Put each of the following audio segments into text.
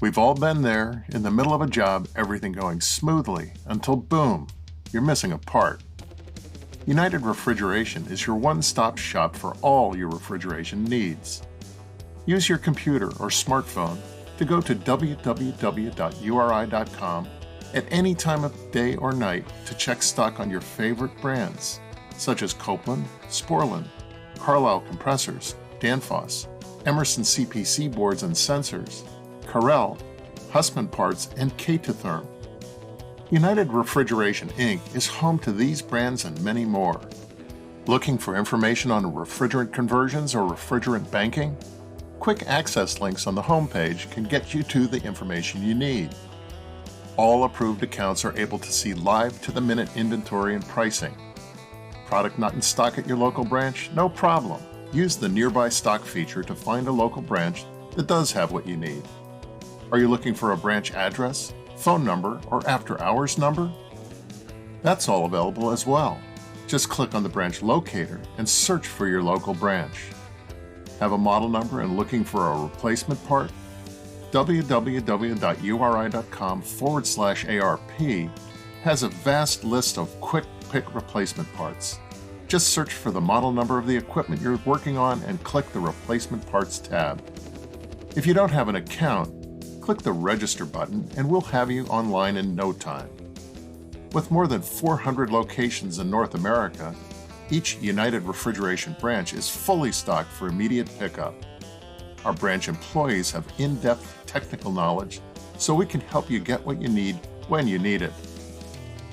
We've all been there, in the middle of a job, everything going smoothly, until boom, you're missing a part. United Refrigeration is your one-stop shop for all your refrigeration needs. Use your computer or smartphone to go to www.uri.com at any time of day or night to check stock on your favorite brands, such as Copeland, Sporlan, Carlisle compressors, Danfoss, Emerson CPC boards and sensors, Carrel, Hussmann parts, and K2Therm. United Refrigeration Inc. is home to these brands and many more. Looking for information on refrigerant conversions or refrigerant banking? Quick access links on the homepage can get you to the information you need. All approved accounts are able to see live to-the-minute inventory and pricing. Product not in stock at your local branch? No problem. Use the Nearby Stock feature to find a local branch that does have what you need. Are you looking for a branch address, phone number, or after-hours number? That's all available as well. Just click on the branch locator and search for your local branch. Have a model number and looking for a replacement part? www.uri.com/ARP has a vast list of quick pick replacement parts. Just search for the model number of the equipment you're working on and click the Replacement Parts tab. If you don't have an account, click the Register button and we'll have you online in no time. With more than 400 locations in North America, each United Refrigeration branch is fully stocked for immediate pickup. Our branch employees have in-depth technical knowledge, so we can help you get what you need when you need it.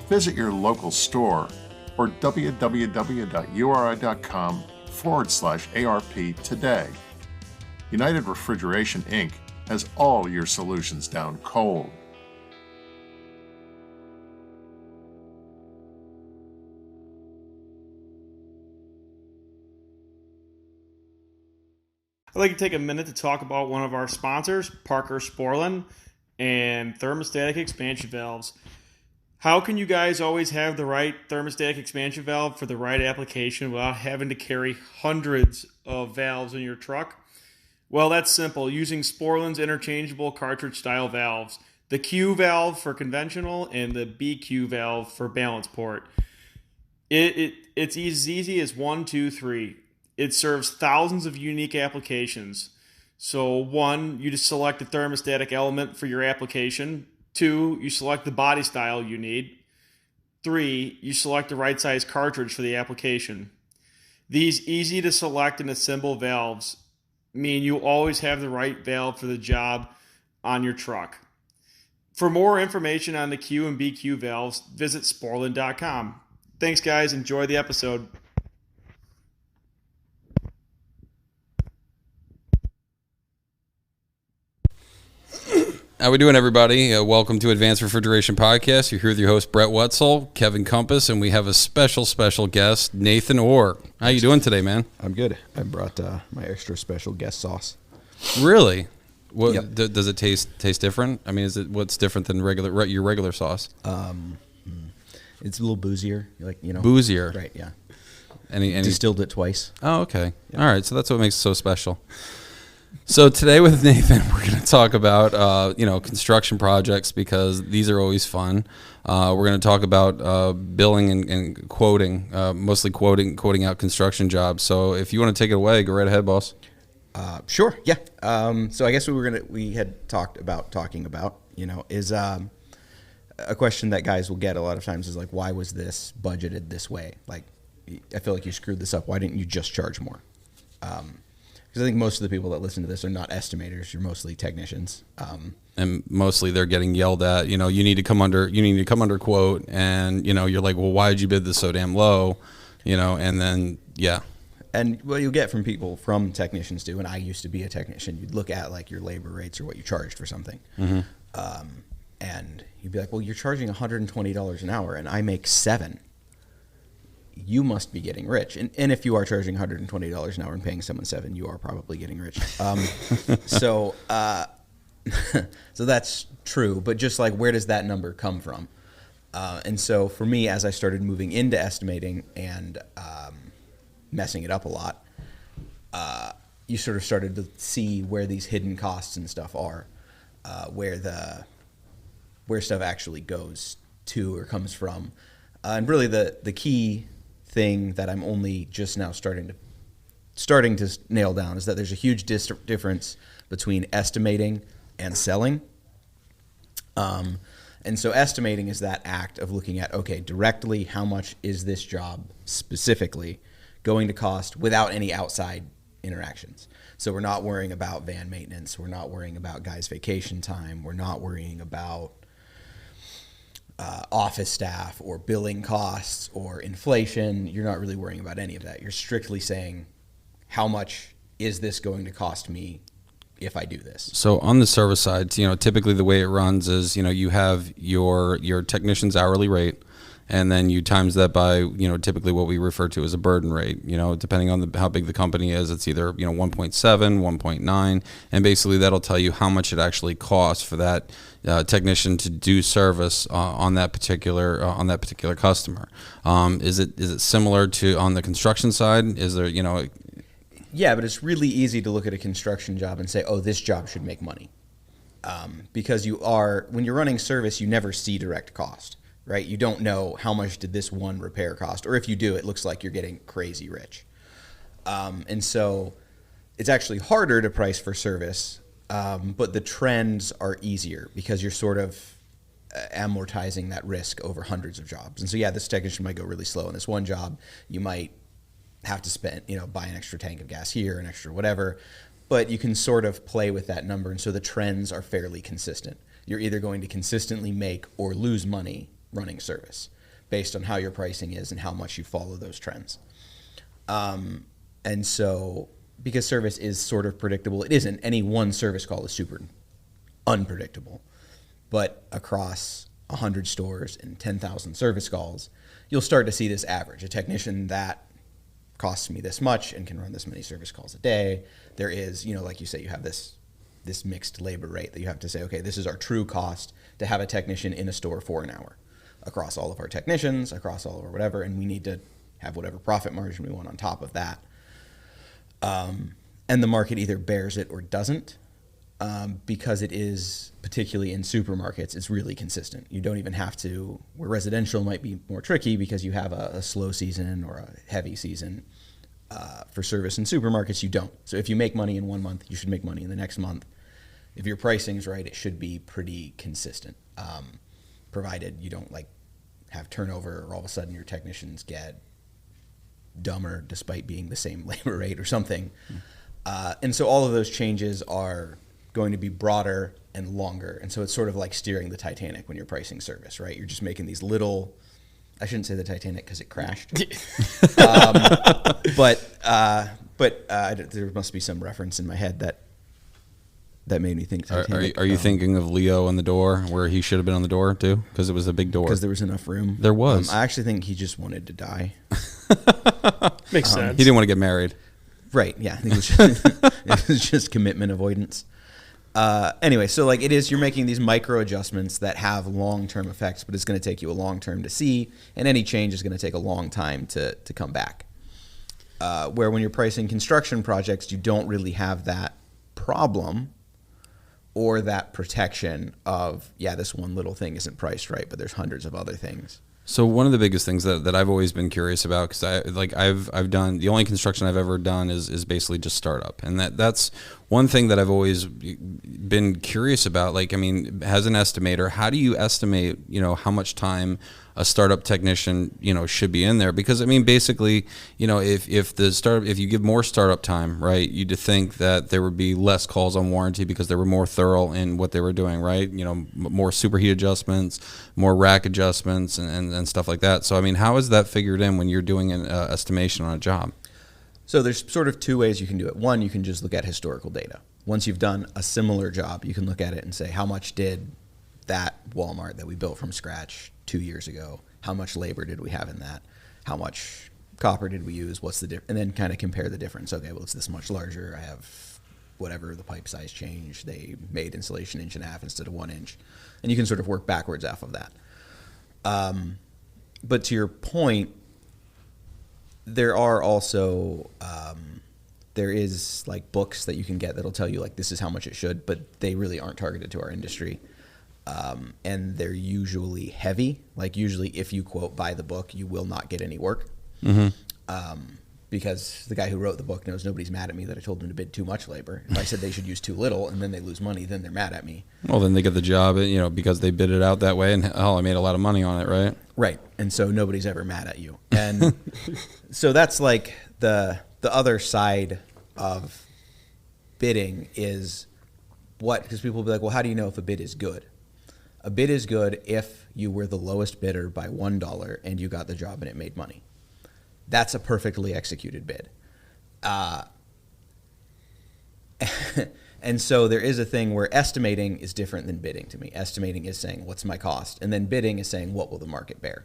Visit your local store or www.uri.com/ARP today. United Refrigeration Inc. has all your solutions down cold. I'd like to take a minute to talk about one of our sponsors, Parker Sporlan and thermostatic expansion valves. How can you guys always have the right thermostatic expansion valve for the right application without having to carry hundreds of valves in your truck? Well, that's simple. Using Sporlan's interchangeable cartridge-style valves. The Q valve for conventional and the BQ valve for balance port. It's as easy as 1, 2, 3. It serves thousands of unique applications. So 1, you just select the thermostatic element for your application. 2, you select the body style you need. 3, you select the right size cartridge for the application. These easy to select and assemble valves mean you always have the right valve for the job on your truck. For more information on the Q and BQ valves, visit sporlan.com. Thanks, guys. Enjoy the episode. How we doing, everybody? Welcome to Advanced Refrigeration Podcast. You're here with your host, Brett Wetzel, Kevin Compass, and we have a special guest, Nathan Orr. How you doing today, man? I'm good. I brought my extra special guest sauce. Really? What Yep. Does it taste different? I mean, what's different than your regular sauce? It's a little boozier, Boozier. Right? Yeah. Any Distilled it twice. Oh, okay. All right. So that's what makes it so special. So today with Nathan, we're going to talk about construction projects because these are always fun. We're going to talk about billing and quoting, mostly quoting out construction jobs. So if you want to take it away, go right ahead, boss. Sure. Yeah. So I guess we had talking about is a question that guys will get a lot of times is like, why was this budgeted this way? Like, I feel like you screwed this up. Why didn't you just charge more? Because I think most of the people that listen to this are not estimators. You're mostly technicians. And mostly they're getting yelled at, you need to come under quote. And, you're like, well, why did you bid this so damn low? And then, yeah. And what you'll get from technicians too, and I used to be a technician, you'd look at like your labor rates or what you charged for something. Mm-hmm. And you'd be like, well, you're charging $120 an hour and I make $7. You must be getting rich. And if you are charging $120 an hour and paying someone $7, you are probably getting rich. So that's true. But just like, where does that number come from? And so for me, as I started moving into estimating and messing it up a lot, you sort of started to see where these hidden costs and stuff are. where stuff actually goes to or comes from. And really the key thing that I'm only just now starting to nail down is that there's a huge difference between estimating and selling. And so estimating is that act of looking at, okay, directly how much is this job specifically going to cost without any outside interactions. So we're not worrying about van maintenance. We're not worrying about guys' vacation time. We're not worrying about office staff or billing costs or inflation. You're not really worrying about any of that. You're strictly saying, how much is this going to cost me if I do this? So on the service side, typically the way it runs is, you have your technician's hourly rate, and then you times that by, typically what we refer to as a burden rate. Depending on how big the company is, it's either 1.7, 1.9, and basically that'll tell you how much it actually costs for that technician to do service on that particular customer. Is it similar to on the construction side? Is there Yeah, but it's really easy to look at a construction job and say, oh, this job should make money. Because when you're running service, you never see direct cost, right? You don't know how much did this one repair cost, or if you do, it looks like you're getting crazy rich. And so it's actually harder to price for service, but the trends are easier because you're sort of amortizing that risk over hundreds of jobs. And so, yeah, this technician might go really slow. In this one job, you might have to spend, buy an extra tank of gas here, an extra whatever, but you can sort of play with that number. And so the trends are fairly consistent. You're either going to consistently make or lose money running service based on how your pricing is and how much you follow those trends. And so because service is sort of predictable, it isn't. Any one service call is super unpredictable, but across 100 stores and 10,000 service calls, you'll start to see this average. A technician that costs me this much and can run this many service calls a day. There is, like you say, you have this mixed labor rate that you have to say, okay, this is our true cost to have a technician in a store for an hour across all of our technicians, across all of our whatever, and we need to have whatever profit margin we want on top of that. And the market either bears it or doesn't, because it is, particularly in supermarkets, it's really consistent. You don't even have to, where residential might be more tricky because you have a slow season or a heavy season. For service in supermarkets, you don't. So if you make money in 1 month, you should make money in the next month. If your pricing is right, it should be pretty consistent, provided you don't have turnover or all of a sudden your technicians get dumber despite being the same labor rate or something. And so all of those changes are going to be broader and longer. And so it's sort of like steering the Titanic when you're pricing service, right? You're just making these little, I shouldn't say the Titanic because it crashed. But there must be some reference in my head that made me think Titanic. Are you thinking of Leo and the door, where he should have been on the door too? Because it was a big door. Because there was enough room. There was. I actually think he just wanted to die. Makes sense. He didn't want to get married. Right, yeah. I think it was just commitment avoidance. Anyway, so you're making these micro adjustments that have long-term effects, but it's going to take you a long term to see, and any change is going to take a long time to come back. Where when you're pricing construction projects, you don't really have that problem or that protection of, this one little thing isn't priced right, but there's hundreds of other things. So one of the biggest things that I've always been curious about, because I've done, the only construction I've ever done is basically just startup, and that's one thing that I've always been curious about. As an estimator, how do you estimate how much time a startup technician should be in there? Because basically, if you give more startup time, right, you'd think that there would be less calls on warranty because they were more thorough in what they were doing, right? More superheat adjustments, more rack adjustments, and stuff like that. So how is that figured in when you're doing an estimation on a job? So there's sort of two ways you can do it. One, you can just look at historical data. Once you've done a similar job, you can look at it and say, how much did that Walmart that we built from scratch 2 years ago, how much labor did we have in that? How much copper did we use? What's the difference? And then kind of compare the difference. Okay, well, it's this much larger. I have whatever, the pipe size changed. They made insulation 1.5 inches instead of 1 inch. And you can sort of work backwards off of that. But to your point, there are also there is like books that you can get that'll tell you like this is how much it should, but they really aren't targeted to our industry. And they're usually heavy. Like usually if you quote buy the book, you will not get any work. Because the guy who wrote the book knows nobody's mad at me that I told him to bid too much labor. If I said they should use too little and then they lose money, then they're mad at me. Well, then they get the job, you know, because they bid it out that way, and hell, I made a lot of money on it, right? Right. And so nobody's ever mad at you. And so that's like the other side of bidding is what, because people will be like, well, how do you know if a bid is good? A bid is good if you were the lowest bidder by $1 and you got the job and it made money. That's a perfectly executed bid. And so there is a thing where estimating is different than bidding to me. Estimating is saying, what's my cost? And then bidding is saying, what will the market bear?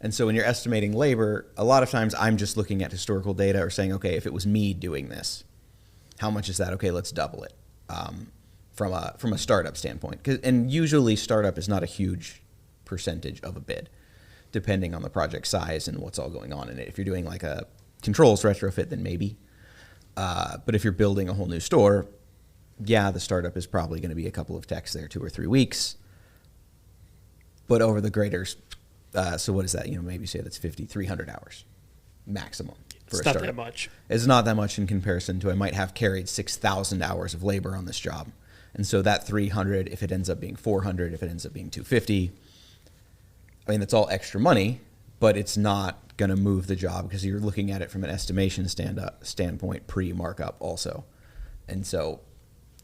And so when you're estimating labor, a lot of times I'm just looking at historical data or saying, okay, if it was me doing this, how much is that? Okay, let's double it from a startup standpoint. And usually startup is not a huge percentage of a bid, depending on the project size and what's all going on in it. If you're doing like a controls retrofit, then maybe. But if you're building a whole new store, yeah, the startup is probably going to be a couple of techs there, 2 or 3 weeks. But over the greater, so what is that? You know, maybe say that's 300 hours maximum for a startup. It's not that much. It's not that much in comparison to I might have carried 6,000 hours of labor on this job. And so that 300, if it ends up being 400, if it ends up being 250, I mean, that's all extra money, but it's not going to move the job because you're looking at it from an estimation standpoint pre-markup also. And so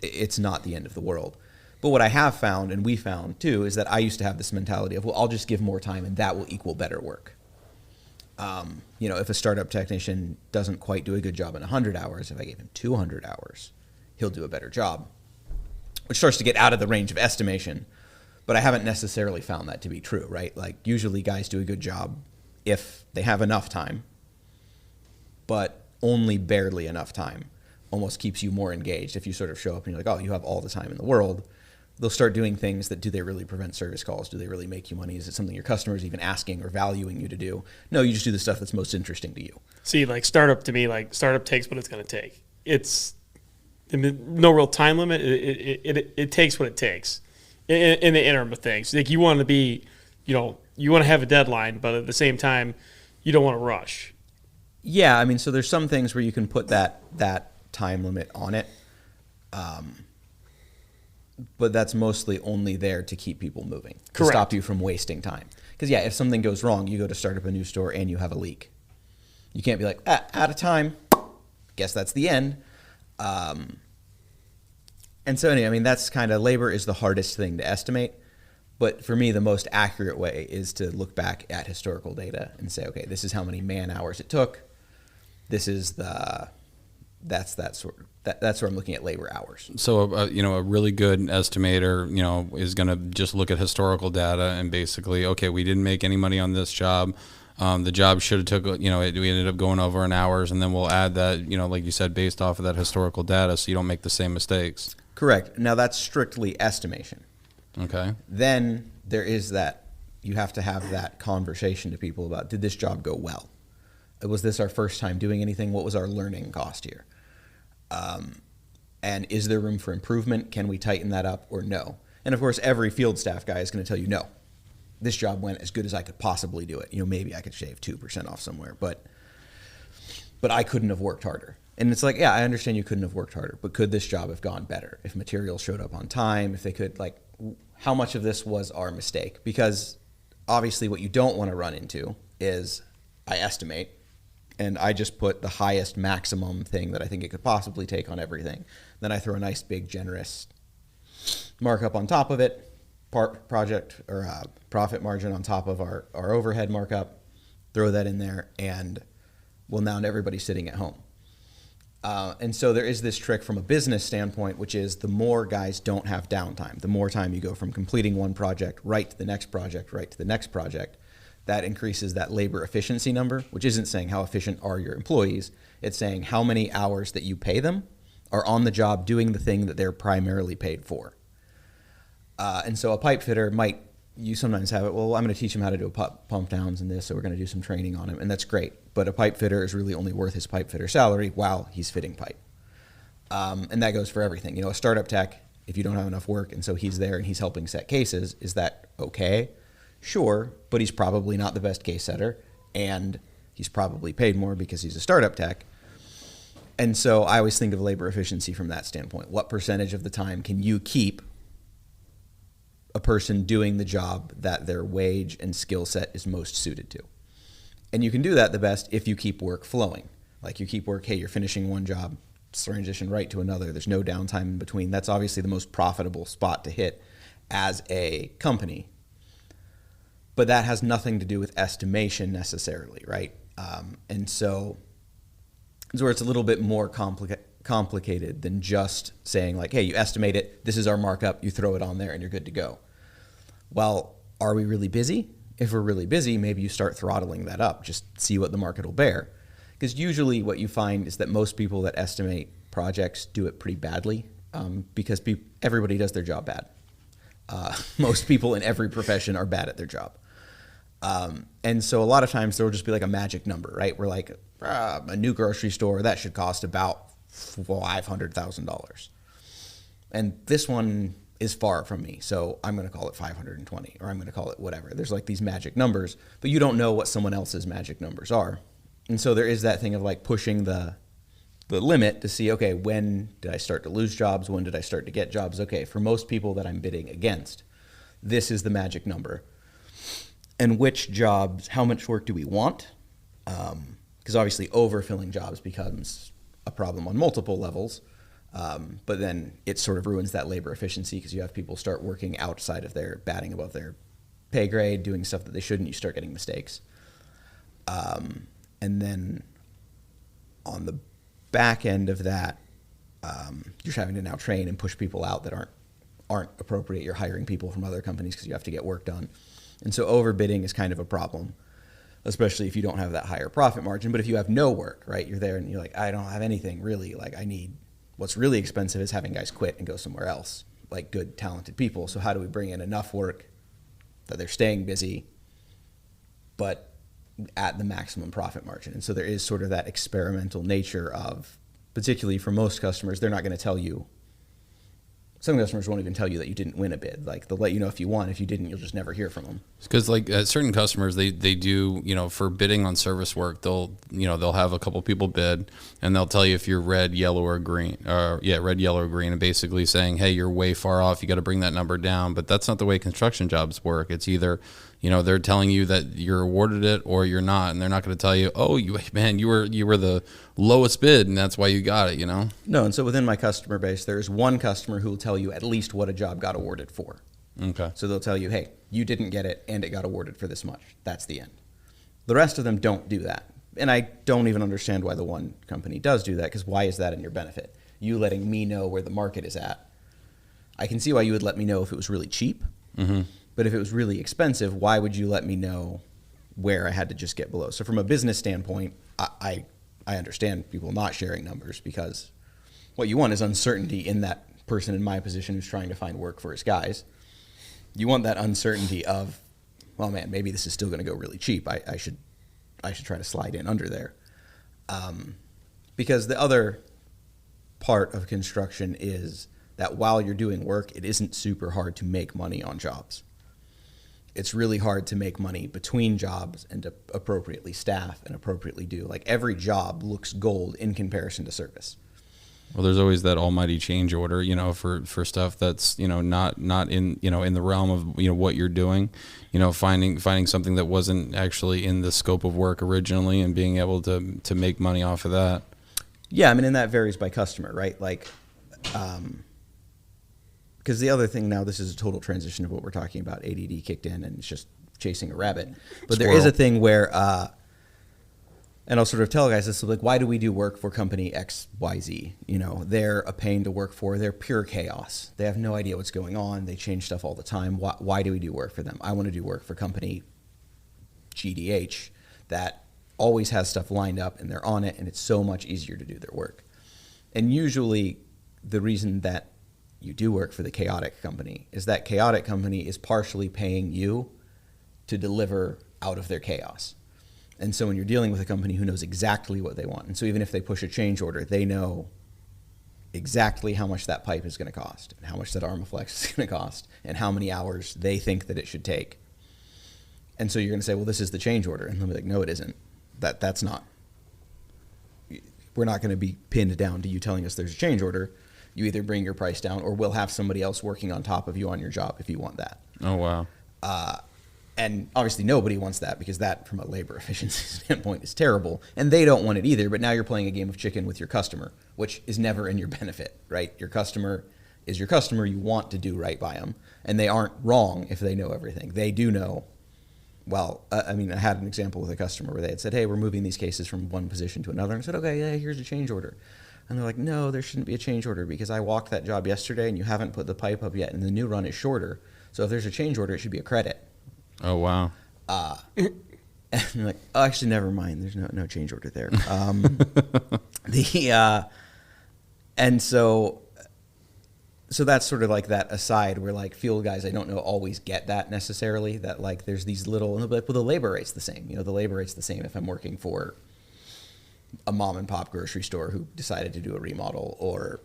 it's not the end of the world. But what I have found, and we found too, is that I used to have this mentality of, well, I'll just give more time and that will equal better work. You know, if a startup technician doesn't quite do a good job in 100 hours, if I gave him 200 hours, he'll do a better job, which starts to get out of the range of estimation. But I haven't necessarily found that to be true, right? Like usually guys do a good job if they have enough time, but only barely enough time almost keeps you more engaged. If you sort of show up and you're like, oh, you have all the time in the world, they'll start doing things that, do they really prevent service calls? Do they really make you money? Is it something your customer's even asking or valuing you to do? No, you just do the stuff that's most interesting to you. See, like startup to me, like startup takes what it's going to take. It's no real time limit. It takes what it takes in the interim of things. Like you want to be, you know, you want to have a deadline, but at the same time, you don't want to rush. Yeah, I mean, so there's some things where you can put that time limit on it. But that's mostly only there to keep people moving, to stop you from wasting time. Because, yeah, if something goes wrong, you go to start up a new store and you have a leak. You can't be like, out of time. Guess that's the end. And so, anyway, I mean, that's kind of, labor is the hardest thing to estimate. But for me, the most accurate way is to look back at historical data and say, okay, this is how many man hours it took. This is that's where I'm looking at labor hours. So, you know, a really good estimator, you know, is going to just look at historical data and basically, okay, we didn't make any money on this job. The job should have took, you know, we ended up going over in hours, and then we'll add that, you know, like you said, based off of that historical data, so you don't make the same mistakes. Correct. Now that's strictly estimation. Okay. Then there is that, you have to have that conversation to people about, did this job go well? Was this our first time doing anything? What was our learning cost here? And is there room for improvement? Can we tighten that up or no? And of course, every field staff guy is going to tell you, no, this job went as good as I could possibly do it. You know, maybe I could shave 2% off somewhere, but I couldn't have worked harder. And it's like, yeah, I understand you couldn't have worked harder, but could this job have gone better? If materials showed up on time, if they could, like, how much of this was our mistake? Because obviously what you don't want to run into is I estimate and I just put the highest maximum thing that I think it could possibly take on everything. Then I throw a nice big generous markup on top of it, project or profit margin on top of our overhead markup, throw that in there, and well, now everybody's sitting at home. And so there is this trick from a business standpoint, which is the more guys don't have downtime, the more time you go from completing one project right to the next project, right to the next project, that increases that labor efficiency number, which isn't saying how efficient are your employees. It's saying how many hours that you pay them are on the job doing the thing that they're primarily paid for. And so a pipe fitter might you sometimes have it, well, I'm going to teach him how to do a pump downs and this, so we're going to do some training on him, and that's great. But a pipe fitter is really only worth his pipe fitter salary while he's fitting pipe. And that goes for everything. You know, a startup tech, if you don't have enough work and so he's there and he's helping set cases, is that okay? Sure, but he's probably not the best case setter, and he's probably paid more because he's a startup tech. And so I always think of labor efficiency from that standpoint. What percentage of the time can you keep a person doing the job that their wage and skill set is most suited to? And you can do that the best if you keep work flowing. Like you keep work, hey, you're finishing one job, transition right to another. There's no downtime in between. That's obviously the most profitable spot to hit as a company. But that has nothing to do with estimation necessarily, right? And so it's where it's a little bit more complicated than just saying like, hey, you estimate it, this is our markup, you throw it on there and you're good to go. Well, are we really busy? If we're really busy, maybe you start throttling that up, just see what the market will bear. Because usually what you find is that most people that estimate projects do it pretty badly because everybody does their job bad. Most people in every profession are bad at their job. And so a lot of times there will just be like a magic number, right? We're like, a new grocery store, that should cost about $500,000. And this one is far from me, so I'm going to call it 520, or I'm going to call it whatever. There's like these magic numbers, but you don't know what someone else's magic numbers are. And so there is that thing of like pushing the limit to see, okay, when did I start to lose jobs? When did I start to get jobs? Okay, for most people that I'm bidding against, this is the magic number. And which jobs, how much work do we want? Because obviously overfilling jobs becomes a problem on multiple levels. But then it sort of ruins that labor efficiency because you have people start working outside of their batting above their pay grade, doing stuff that they shouldn't. You start getting mistakes. And then on the back end of that, you're having to now train and push people out that aren't appropriate. You're hiring people from other companies because you have to get work done. And so overbidding is kind of a problem, especially if you don't have that higher profit margin. But if you have no work, right, you're there and you're like, I don't have anything really. Like what's really expensive is having guys quit and go somewhere else, like good, talented people. So how do we bring in enough work that they're staying busy, but at the maximum profit margin? And so there is sort of that experimental nature of, particularly for most customers, they're not going to tell you. Some customers won't even tell you that you didn't win a bid. Like they'll let you know if you won. If you didn't, you'll just never hear from them. Because like certain customers, they do, for bidding on service work, they'll have a couple people bid and they'll tell you if you're red, yellow, or green, red, yellow, or green, and basically saying, hey, you're way far off. You got to bring that number down. But that's not the way construction jobs work. It's either, they're telling you that you're awarded it or you're not, and they're not going to tell you, oh, you were the lowest bid and that's why you got it. No, and so within my customer base, there is one customer who will tell you at least what a job got awarded for. Okay. So they'll tell you, hey, you didn't get it and it got awarded for this much. That's the end. The rest of them don't do that. And I don't even understand why the one company does do that, because why is that in your benefit? You letting me know where the market is at. I can see why you would let me know if it was really cheap. Mm-hmm. But if it was really expensive, why would you let me know where I had to just get below? So from a business standpoint, I understand people not sharing numbers, because what you want is uncertainty in that person in my position who's trying to find work for his guys. You want that uncertainty of, well, man, maybe this is still going to go really cheap. I should try to slide in under there. Because the other part of construction is that while you're doing work, it isn't super hard to make money on jobs. It's really hard to make money between jobs and to appropriately staff and appropriately do. Like every job looks gold in comparison to service. Well, there's always that almighty change order, for stuff that's, not in, in the realm of, what you're doing, finding something that wasn't actually in the scope of work originally and being able to make money off of that. Yeah. I mean, and that varies by customer, right? Like, because the other thing now, this is a total transition of what we're talking about. ADD kicked in and it's just chasing a rabbit. But there is a thing where, and I'll sort of tell guys this, like, why do we do work for company XYZ? They're a pain to work for. They're pure chaos. They have no idea what's going on. They change stuff all the time. Why do we do work for them? I want to do work for company GDH that always has stuff lined up and they're on it and it's so much easier to do their work. And usually the reason that you do work for the chaotic company is that chaotic company is partially paying you to deliver out of their chaos. And so when you're dealing with a company who knows exactly what they want, and so even if they push a change order, they know exactly how much that pipe is going to cost and how much that Armaflex is going to cost and how many hours they think that it should take. And so you're going to say, well, this is the change order. And they'll be like, no, it isn't. That's not. We're not going to be pinned down to you telling us there's a change order. You either bring your price down or we'll have somebody else working on top of you on your job if you want that. Oh, wow. And obviously nobody wants that because that, from a labor efficiency standpoint, is terrible. And they don't want it either. But now you're playing a game of chicken with your customer, which is never in your benefit, right? Your customer is your customer. You want to do right by them. And they aren't wrong if they know everything. They do know. Well, I mean, I had an example with a customer where they had said, hey, we're moving these cases from one position to another. And I said, okay, yeah, here's a change order. And they're like, no, there shouldn't be a change order because I walked that job yesterday and you haven't put the pipe up yet and the new run is shorter. So if there's a change order, it should be a credit. Oh, wow. And they're like, oh, actually, never mind. There's no change order there. And so that's sort of like that aside where like field guys, I don't know, always get that necessarily, that like there's these little, and they'll be like, well, the labor rate's the same. You know, the labor rate's the same if I'm working for a mom and pop grocery store who decided to do a remodel, or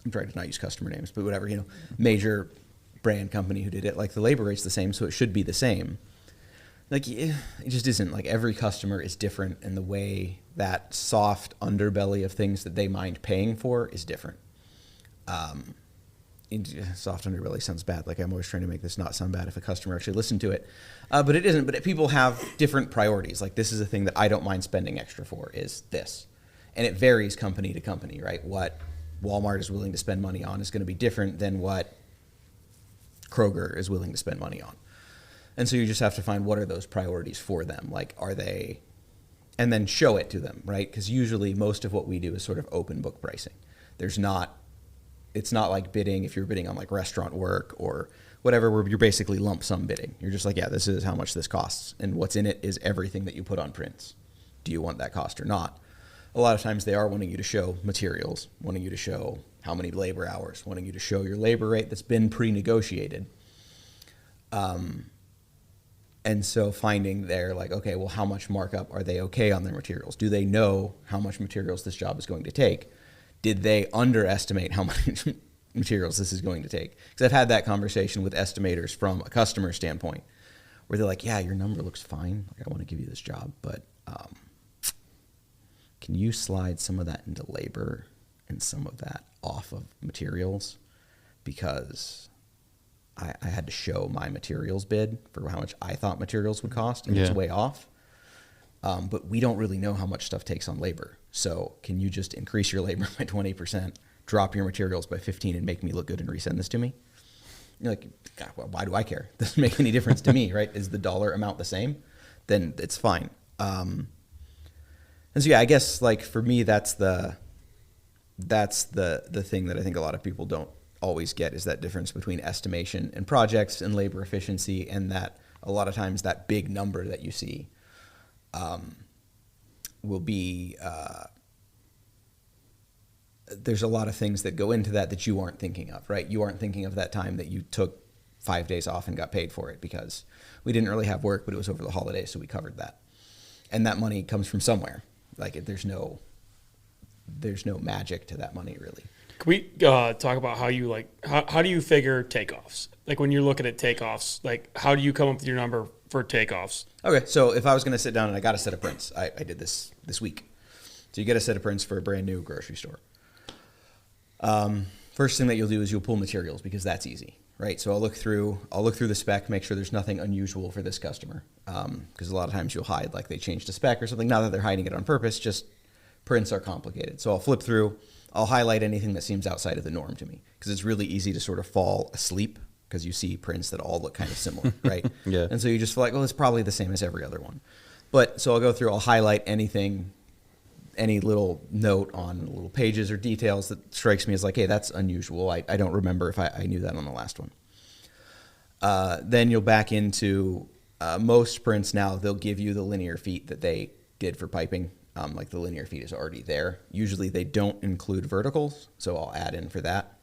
I'm trying to not use customer names, but whatever, you know, major brand company who did it. Like the labor rate's the same, so it should be the same. Like it just isn't. Like every customer is different, and the way that soft underbelly of things that they mind paying for is different. Soft underbelly sounds bad. Like I'm always trying to make this not sound bad if a customer actually listened to it, but it isn't. But people have different priorities. Like this is a thing that I don't mind spending extra for is this, and it varies company to company, right? What Walmart is willing to spend money on is going to be different than what Kroger is willing to spend money on. And so you just have to find what are those priorities for them. Like, are they, and then show it to them, right? Because usually most of what we do is sort of open book pricing. It's not like bidding if you're bidding on like restaurant work or whatever, where you're basically lump sum bidding. You're just like, yeah, this is how much this costs. And what's in it is everything that you put on prints. Do you want that cost or not? A lot of times they are wanting you to show materials, wanting you to show how many labor hours, wanting you to show your labor rate that's been pre-negotiated. And so finding there, like, okay, well, how much markup are they okay on their materials? Do they know how much materials this job is going to take? Did they underestimate how much materials this is going to take? Because I've had that conversation with estimators from a customer standpoint where they're like, yeah, your number looks fine. Like, I want to give you this job, but can you slide some of that into labor and some of that off of materials? Because I had to show my materials bid for how much I thought materials would cost, and it's way off. But we don't really know how much stuff takes on labor. So can you just increase your labor by 20%, drop your materials by 15 and make me look good and resend this to me? You're like, God, well, why do I care? Doesn't make any difference to me, right? Is the dollar amount the same? Then it's fine. And so, yeah, I guess like for me, that's the thing that I think a lot of people don't always get, is that difference between estimation and projects and labor efficiency, and that a lot of times that big number that you see will be there's a lot of things that go into that you aren't thinking of, right? You aren't thinking of that time that you took 5 days off and got paid for it because we didn't really have work, but it was over the holidays, so we covered that. And that money comes from somewhere. Like there's no magic to that money, really. Can we talk about how you how do you figure takeoffs? Like when you're looking at takeoffs, like how do you come up with your number for takeoffs? Okay, so if I was going to sit down and I got a set of prints, I did this week. So you get a set of prints for a brand new grocery store. First thing that you'll do is you'll pull materials, because that's easy, right? So I'll look through the spec, make sure there's nothing unusual for this customer, because a lot of times you'll hide, like they changed the spec or something. Not that they're hiding it on purpose, just prints are complicated. So I'll flip through. I'll highlight anything that seems outside of the norm to me, because it's really easy to sort of fall asleep because you see prints that all look kind of similar, right? Yeah. And so you just feel like, well, it's probably the same as every other one. But so I'll go through, I'll highlight anything, any little note on little pages or details that strikes me as like, hey, that's unusual. I don't remember if I knew that on the last one. Then you'll back into most prints now, they'll give you the linear feet that they did for piping. Like the linear feet is already there. Usually they don't include verticals, so I'll add in for that.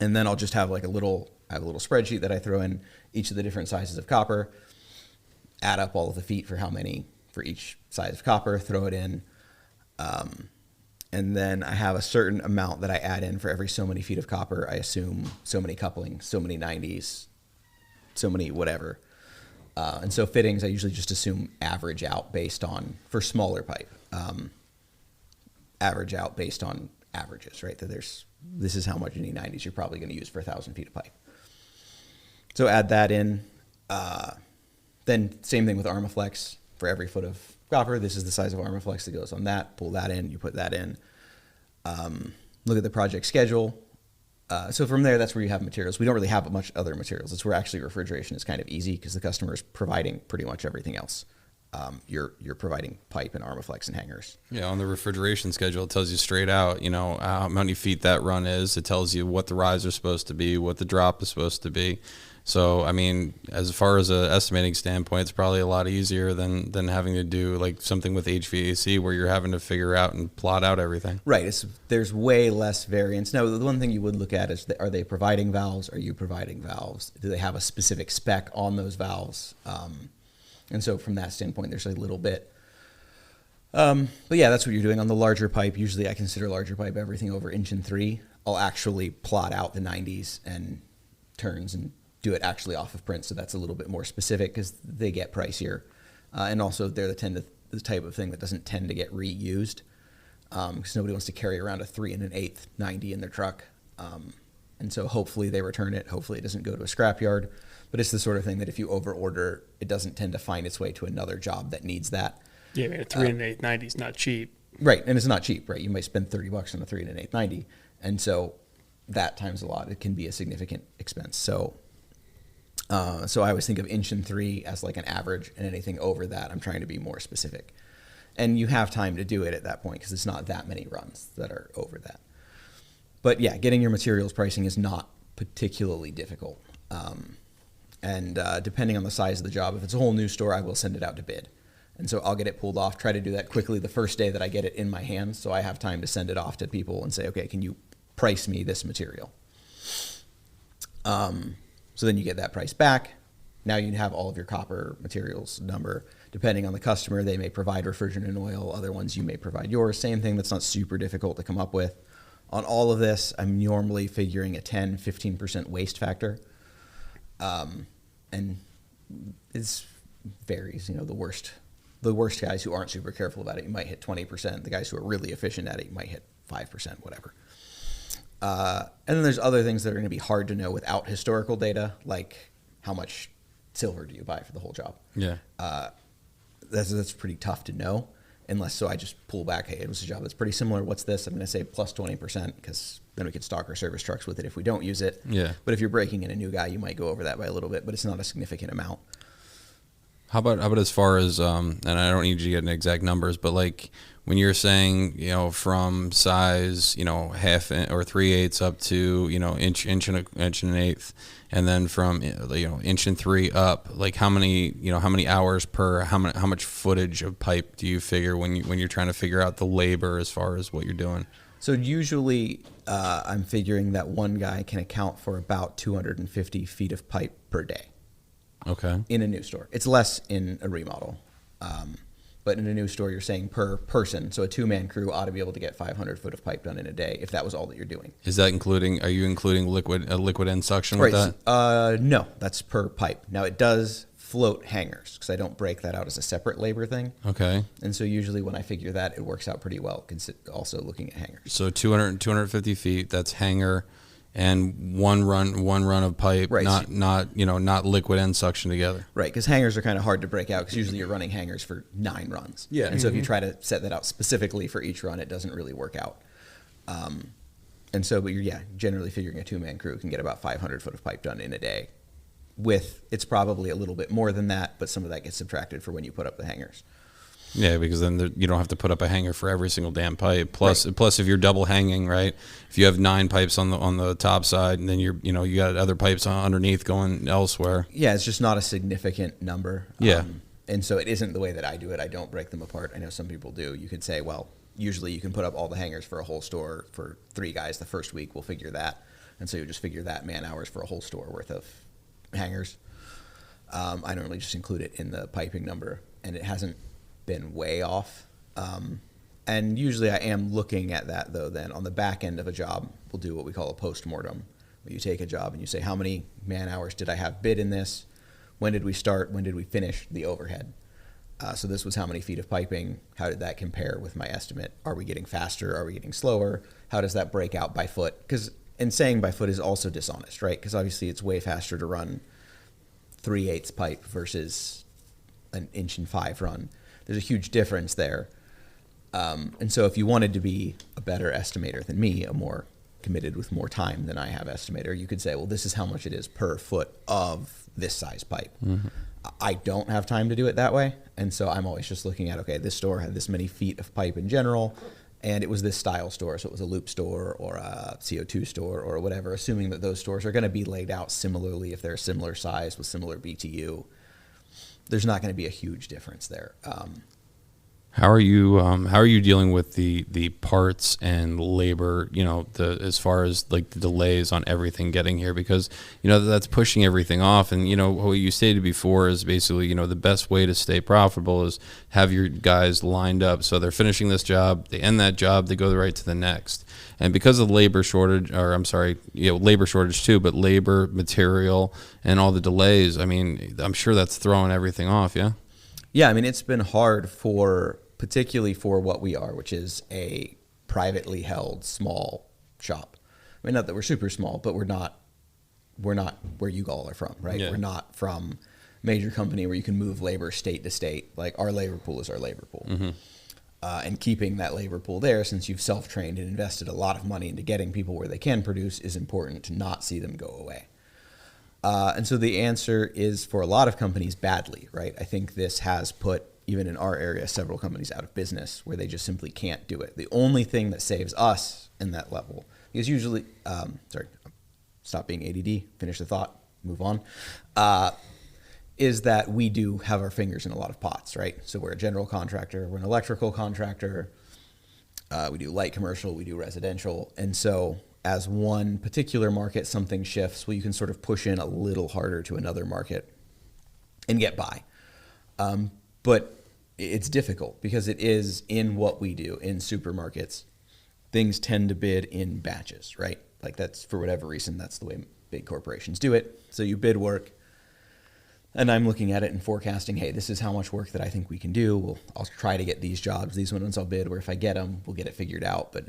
And then I'll just have like I have a little spreadsheet that I throw in each of the different sizes of copper, add up all of the feet for how many for each size of copper, throw it in. And then I have a certain amount that I add in for every so many feet of copper. I assume so many couplings, so many 90s, so many whatever. And so fittings, I usually just assume average out based on, for smaller pipe, average out based on averages, right? That this is how much any 90s you're probably going to use for 1,000 feet of pipe. So add that in. Then same thing with Armaflex. For every foot of copper, this is the size of Armaflex that goes on that. Pull that in, you put that in. Look at the project schedule. So from there, that's where you have materials. We don't really have much other materials. It's where actually refrigeration is kind of easy because the customer is providing pretty much everything else. You're providing pipe and Armaflex and hangers. Yeah, on the refrigeration schedule, it tells you straight out, how many feet that run is. It tells you what the rise is supposed to be, what the drop is supposed to be. So, I mean, as far as an estimating standpoint, it's probably a lot easier than having to do like something with HVAC where you're having to figure out and plot out everything. Right. There's way less variance. Now, the one thing you would look at is, are they providing valves? Are you providing valves? Do they have a specific spec on those valves? And so from that standpoint, there's a little bit. But yeah, that's what you're doing on the larger pipe. Usually I consider larger pipe everything over 1.3". I'll actually plot out the 90s and turns and do it actually off of print. So that's a little bit more specific because they get pricier. And also they're the type of thing that doesn't tend to get reused because nobody wants to carry around a 3 1/8 90 in their truck. And so hopefully they return it. Hopefully it doesn't go to a scrapyard. But it's the sort of thing that if you over order, it doesn't tend to find its way to another job that needs that. Yeah, I mean, a 3 1/8 90 is not cheap. Right, and it's not cheap, right? You might spend $30 on a 3 1/8 90, and so that times a lot, it can be a significant expense. So I always think of 1.3" as like an average, and anything over that, I'm trying to be more specific. And you have time to do it at that point because it's not that many runs that are over that. But yeah, getting your materials pricing is not particularly difficult. And depending on the size of the job, if it's a whole new store, I will send it out to bid. And so I'll get it pulled off, try to do that quickly the first day that I get it in my hands, so I have time to send it off to people and say, okay, can you price me this material? So then you get that price back. Now you have all of your copper materials number. Depending on the customer, they may provide refrigerant and oil. Other ones, you may provide yours. Same thing, that's not super difficult to come up with. On all of this, I'm normally figuring a 10-15% waste factor. And it varies. The worst guys who aren't super careful about it, you might hit 20%. The guys who are really efficient at it, you might hit 5%, whatever. And then there's other things that are going to be hard to know without historical data, like how much silver do you buy for the whole job? Yeah. That's pretty tough to know unless I just pull back, hey, it was a job that's pretty similar. What's this? I'm going to say plus 20% because then we could stock our service trucks with it if we don't use it. Yeah. But if you're breaking in a new guy, you might go over that by a little bit, but it's not a significant amount. How about as far as and I don't need you to get into exact numbers, but like when you're saying from size half or 3/8 up to inch and an eighth, and then from 1.3" up, like how many hours per how much footage of pipe do you figure when you're trying to figure out the labor as far as what you're doing? So usually I'm figuring that one guy can account for about 250 feet of pipe per day. Okay. In a new store. It's less in a remodel. But in a new store, you're saying per person. So a 2-man crew ought to be able to get 500 foot of pipe done in a day if that was all that you're doing. Is that are you including liquid end suction with that? No, that's per pipe. Now it does float hangers because I don't break that out as a separate labor thing. Okay. And so usually when I figure that, it works out pretty well, also looking at hangers. So 250 feet, that's hanger and one run of pipe, right. not liquid and suction together. Right, because hangers are kind of hard to break out because usually you're running hangers for 9 runs. Yeah. And so if you try to set that out specifically for each run, it doesn't really work out. And so, but you're generally figuring a 2-man crew can get about 500 foot of pipe done in a day. It's probably a little bit more than that, but some of that gets subtracted for when you put up the hangers. Yeah, because then you don't have to put up a hanger for every single damn pipe. Plus, if you're double hanging, right? If you have 9 pipes on the top side, and then you got other pipes underneath going elsewhere. Yeah, it's just not a significant number. Yeah, and so it isn't the way that I do it. I don't break them apart. I know some people do. You could say, well, usually you can put up all the hangers for a whole store for 3 guys the first week. We'll figure that, And so you just figure that man hours for a whole store worth of hangers. I normally just include it in the piping number, and it hasn't been way off. And usually I am looking at that, though, then on the back end of a job, we'll do what we call a post-mortem, where you take a job and you say, how many man hours did I have bid in this? When did we start? When did we finish the overhead? So this was how many feet of piping. How did that compare with my estimate? Are we getting faster? Are we getting slower? How does that break out by foot? And saying by foot is also dishonest, right? Because obviously it's way faster to run 3/8 pipe versus an 1.5" run. There's a huge difference there. And so if you wanted to be a better estimator than me, a more committed with more time than I have estimator, you could say, well, this is how much it is per foot of this size pipe. Mm-hmm. I don't have time to do it that way. And so I'm always just looking at, okay, this store had this many feet of pipe in general, and it was this style store. So it was a loop store or a CO2 store or whatever, assuming that those stores are going to be laid out similarly if they're similar size with similar BTU. There's not going to be a huge difference there. How are you dealing with the parts and labor, as far as like the delays on everything getting here, because that's pushing everything off, and what you stated before is basically the best way to stay profitable is have your guys lined up so they're finishing this job, they end that job, they go right to the next. And because of labor shortage, labor shortage too, but labor, material, and all the delays, I'm sure that's throwing everything off. Yeah, it's been hard particularly for what we are, which is a privately held small shop. Not that we're super small, but we're not where you all are from, right? Yeah. We're not from a major company where you can move labor state to state. Like, our labor pool is our labor pool. Mm-hmm. And keeping that labor pool there, since you've self-trained and invested a lot of money into getting people where they can produce, is important to not see them go away. And so the answer is, for a lot of companies, badly, right? I think this has put, even in our area, several companies out of business where they just simply can't do it. The only thing that saves us in that level is usually, stop being ADD, finish the thought, move on, is that we do have our fingers in a lot of pots, right? So we're a general contractor, we're an electrical contractor, we do light commercial, we do residential, and so as one particular market, something shifts, well, you can sort of push in a little harder to another market and get by. But it's difficult because it is in what we do in supermarkets. Things tend to bid in batches, right? Like, that's, for whatever reason, that's the way big corporations do it. So you bid work, and I'm looking at it and forecasting, hey, this is how much work that I think we can do. I'll try to get these jobs. These ones I'll bid, where if I get them, we'll get it figured out. But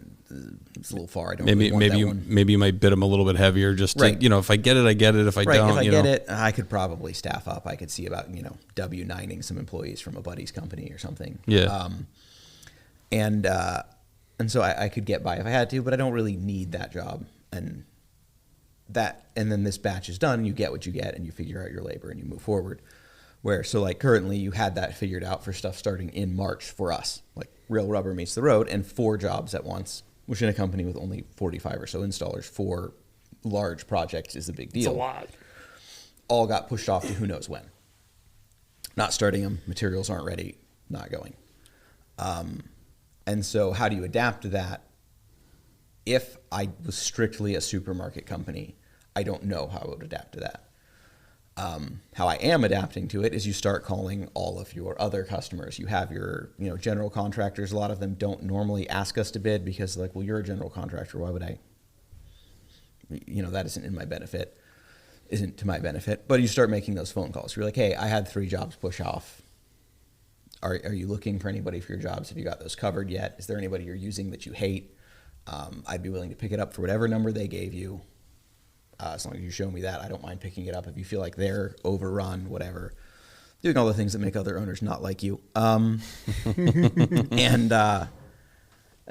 it's a little far. I don't really want that one. Maybe you might bid them a little bit heavier, just to, right. If I get it, I get it. If I don't, if I get it, I could probably staff up. I could see about W-9ing some employees from a buddy's company or something. Yeah. And so I could get by if I had to, but I don't really need that job. And then this batch is done, you get what you get, and you figure out your labor and you move forward. So like currently you had that figured out for stuff starting in March for us, like real rubber meets the road, and 4 jobs at once, which in a company with only 45 or so installers, 4 large projects is a big deal. It's a lot. All got pushed off to who knows when. Not starting them, materials aren't ready, not going. And so how do you adapt to that? If I was strictly a supermarket company, I don't know how I would adapt to that. How I am adapting to it is you start calling all of your other customers. You have your, general contractors. A lot of them don't normally ask us to bid because, like, well, you're a general contractor. Why would I? That isn't to my benefit. But you start making those phone calls. You're like, hey, I had 3 jobs push off. Are you looking for anybody for your jobs? Have you got those covered yet? Is there anybody you're using that you hate? I'd be willing to pick it up for whatever number they gave you. As long as you show me that, I don't mind picking it up if you feel like they're overrun, whatever. Doing all the things that make other owners not like you. And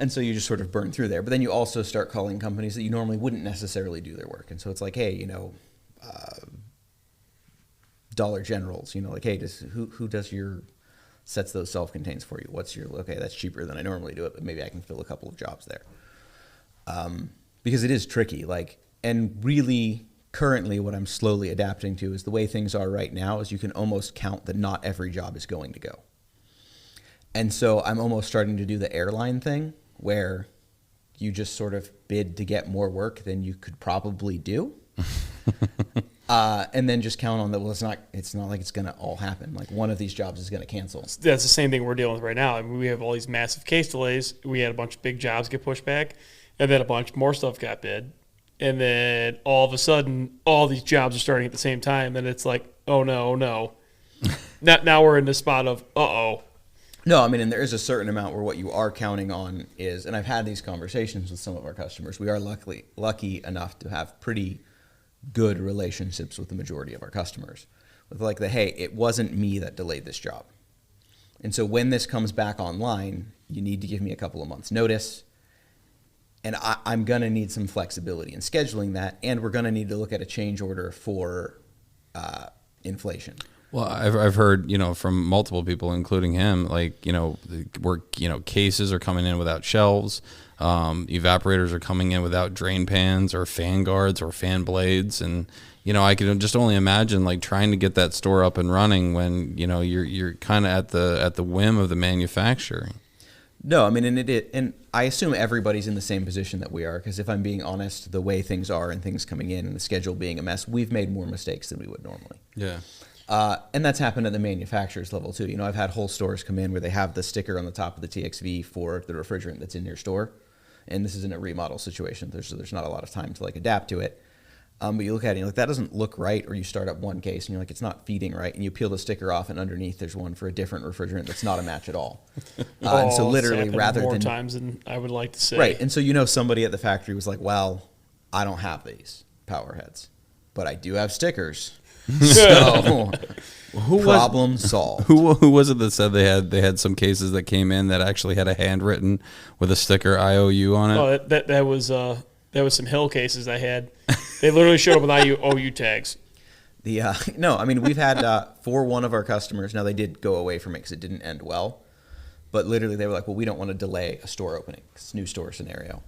so you just sort of burn through there. But then you also start calling companies that you normally wouldn't necessarily do their work. And so it's like, hey, Dollar Generals, like, hey, who does your sets those self-contains for you? What's your, okay, that's cheaper than I normally do it, but maybe I can fill a couple of jobs there. Because it is tricky, and really currently what I'm slowly adapting to is the way things are right now is you can almost count that not every job is going to go. And so I'm almost starting to do the airline thing where you just sort of bid to get more work than you could probably do. And then just count on that. Well, it's not like it's going to all happen. Like one of these jobs is going to cancel. That's the same thing we're dealing with right now. I mean, we have all these massive case delays. We had a bunch of big jobs get pushed back, and then a bunch more stuff got bid. And then all of a sudden, all these jobs are starting at the same time. And it's like, oh, no. Now we're in the spot of, uh-oh. No, I mean, and there is a certain amount where what you are counting on is, and I've had these conversations with some of our customers. We are lucky enough to have pretty good relationships with the majority of our customers. With like hey, it wasn't me that delayed this job. And so when this comes back online, you need to give me a couple of months notice. And I'm going to need some flexibility in scheduling that. And we're going to need to look at a change order for inflation. Well, I've heard, from multiple people, including him, like, where, cases are coming in without shelves, evaporators are coming in without drain pans or fan guards or fan blades. And, I can just only imagine like trying to get that store up and running when, you're kind of at the whim of the manufacturer. No, I mean, and I assume everybody's in the same position that we are, because if I'm being honest, the way things are and things coming in and the schedule being a mess, we've made more mistakes than we would normally. Yeah. And that's happened at the manufacturer's level too. I've had whole stores come in where they have the sticker on the top of the TXV for the refrigerant that's in your store. And this is in a remodel situation. There's not a lot of time to like adapt to it. But you look at it and you're like, that doesn't look right. Or you start up one case and you're like, it's not feeding right. And you peel the sticker off and underneath there's one for a different refrigerant that's not a match at all. And so literally rather more than times than I would like to say. Right. And so, somebody at the factory was like, well, I don't have these power heads, but I do have stickers. So problem solved. Who was it that said they had some cases that came in that actually had a handwritten with a sticker IOU on it? Oh, that was some Hill cases I had. They literally showed up with IOU tags. No, I mean, we've had for one of our customers. Now they did go away from it because it didn't end well, but literally they were like, well, we don't want to delay a store opening. It's a new store scenario.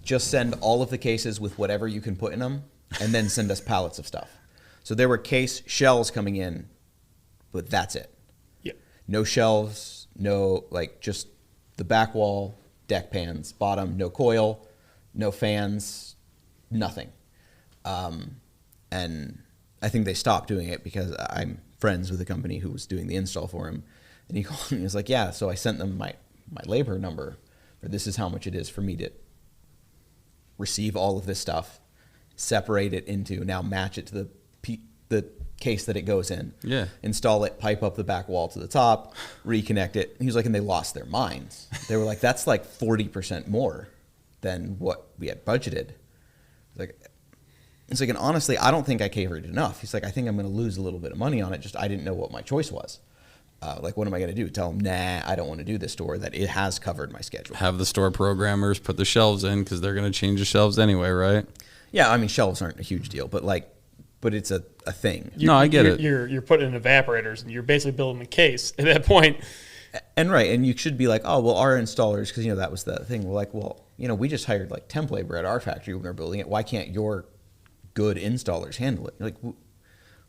Just send all of the cases with whatever you can put in them, and then send us pallets of stuff. So there were case shells coming in, but that's it. Yeah. No shelves, just the back wall, deck pans, bottom, no coil, no fans, nothing. And I think they stopped doing it because I'm friends with the company who was doing the install for him. And he called me and was like, yeah, so I sent them my labor number, or this is how much it is for me to receive all of this stuff, separate it into, now match it to the case that it goes in, install it, pipe up the back wall to the top, reconnect it. And he was like, and they lost their minds. They were like, that's like 40% more than what we had budgeted. It's like, and honestly, I don't think I catered enough. He's like, I think I'm going to lose a little bit of money on it. Just I didn't know what my choice was. What am I going to do? Tell him, nah, I don't want to do this store, that it has covered my schedule. Have the store programmers put the shelves in because they're going to change the shelves anyway, right? Yeah, I mean, shelves aren't a huge deal, but it's a thing. No, I get it. You're putting in evaporators, and you're basically building a case at that point. And right, and you should be like, oh, well, our installers, because, that was the thing. We're like, well, we just hired temp labor at our factory when we're building it. Why can't your good installers handle it? You're like,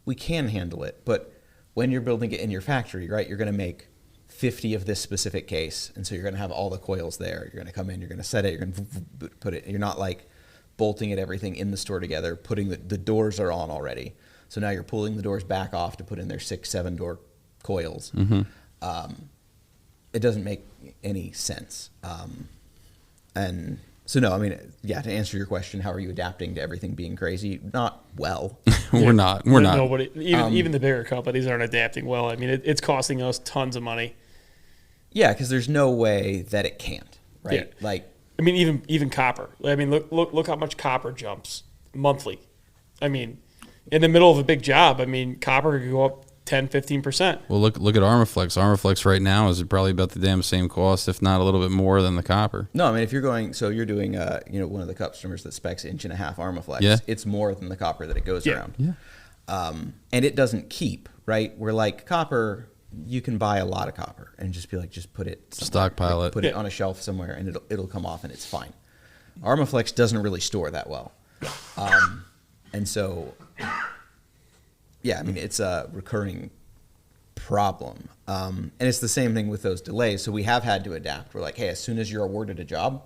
we can handle it, but when you're building it in your factory, right, you're going to make 50 of this specific case, and so you're going to have all the coils there. You're going to come in, you're going to set it, you're going to put it. You're not bolting it, everything in the store together, putting the doors are on already. So now you're pulling the doors back off to put in their 6-7 door coils. Mm-hmm. It doesn't make any sense. And so, no, I mean, yeah, to answer your question, how are you adapting to everything being crazy? Not well. We're not. Nobody, even the bigger companies aren't adapting well. I mean, it's costing us tons of money. Yeah, because there's no way that it can't, right? Yeah. I mean, even copper. I mean, look how much copper jumps monthly. I mean, in the middle of a big job, I mean, copper could go up 10, 15%. Well, look at Armaflex. Armaflex right now is probably about the damn same cost, if not a little bit more than the copper. No, I mean, if you're doing one of the customers that specs 1.5" Armaflex, yeah, it's more than the copper that it goes around. Yeah. And it doesn't keep, right? We're like, copper, you can buy a lot of copper and just be like, just put it somewhere. Stockpile it. Put it on a shelf somewhere and it'll come off and it's fine. Armaflex doesn't really store that well. And so, yeah, I mean, it's a recurring problem. And it's the same thing with those delays. So we have had to adapt. We're like, hey, as soon as you're awarded a job,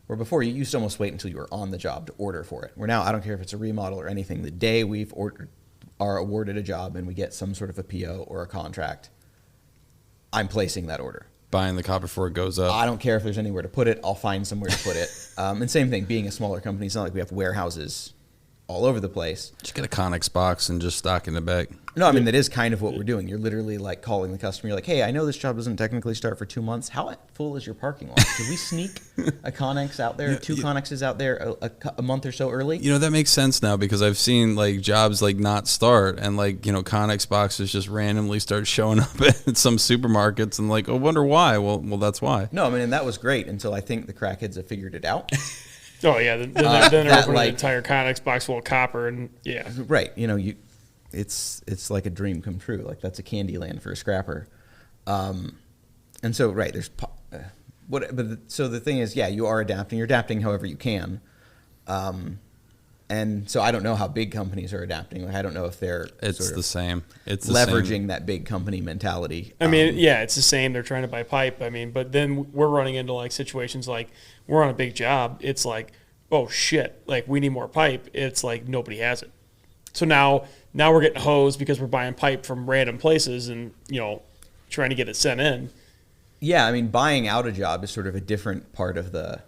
Where before you used to almost wait until you were on the job to order for it. Where now I don't care if it's a remodel or anything. The day are awarded a job and we get some sort of a PO or a contract, I'm placing that order. Buying the copper before it goes up. I don't care if there's anywhere to put it. I'll find somewhere to put it. And same thing, being a smaller company, it's not like we have warehouses all over the place. Just get a Connex box and just stock in the back. No, I mean, that is kind of what we're doing. You're literally like calling the customer. You're like, hey, I know this job doesn't technically start for 2 months. How full is your parking lot? Could we sneak a Connex out there, two Connexes out there a month or so early? You know, that makes sense now because I've seen like jobs like not start and like, you know, Connex boxes just randomly start showing up at some supermarkets and like, oh, wonder why. Well, that's why. No, I mean, and that was great until I think the crackheads have figured it out. Oh yeah, then they're opening an entire Connex box full of copper, and yeah, right. You know, it's like a dream come true. Like that's a candy land for a scrapper. And so right there's so the thing is, yeah, you are adapting. You're adapting however you can. And so I don't know how big companies are adapting. Like I don't know if they're it's the same. It's leveraging that big company mentality. I mean, yeah, it's the same. They're trying to buy pipe. I mean, but then we're running into like situations like we're on a big job. It's like, oh shit, like we need more pipe. It's like nobody has it. So now we're getting hosed because we're buying pipe from random places and, you know, trying to get it sent in. Yeah, I mean, buying out a job is sort of a different part of the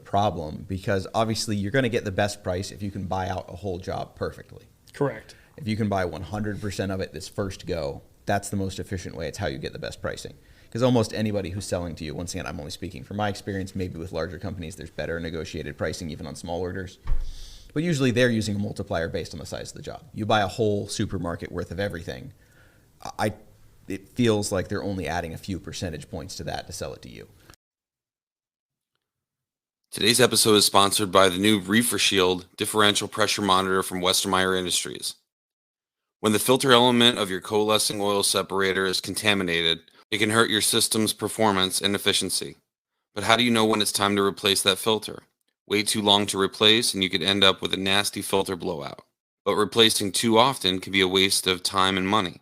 problem because obviously you're going to get the best price if you can buy out a whole job perfectly. Correct. If you can buy 100% of it this first go, that's the most efficient way. It's how you get the best pricing. Because almost anybody who's selling to you, once again, I'm only speaking from my experience, maybe with larger companies, there's better negotiated pricing even on small orders. But usually they're using a multiplier based on the size of the job. You buy a whole supermarket worth of everything, it feels like they're only adding a few percentage points to that to sell it to you. Today's episode is sponsored by the new Reefer Shield differential pressure monitor from Westermeyer Industries. When the filter element of your coalescing oil separator is contaminated, it can hurt your system's performance and efficiency. But how do you know when it's time to replace that filter? Wait too long to replace and you could end up with a nasty filter blowout. But replacing too often can be a waste of time and money.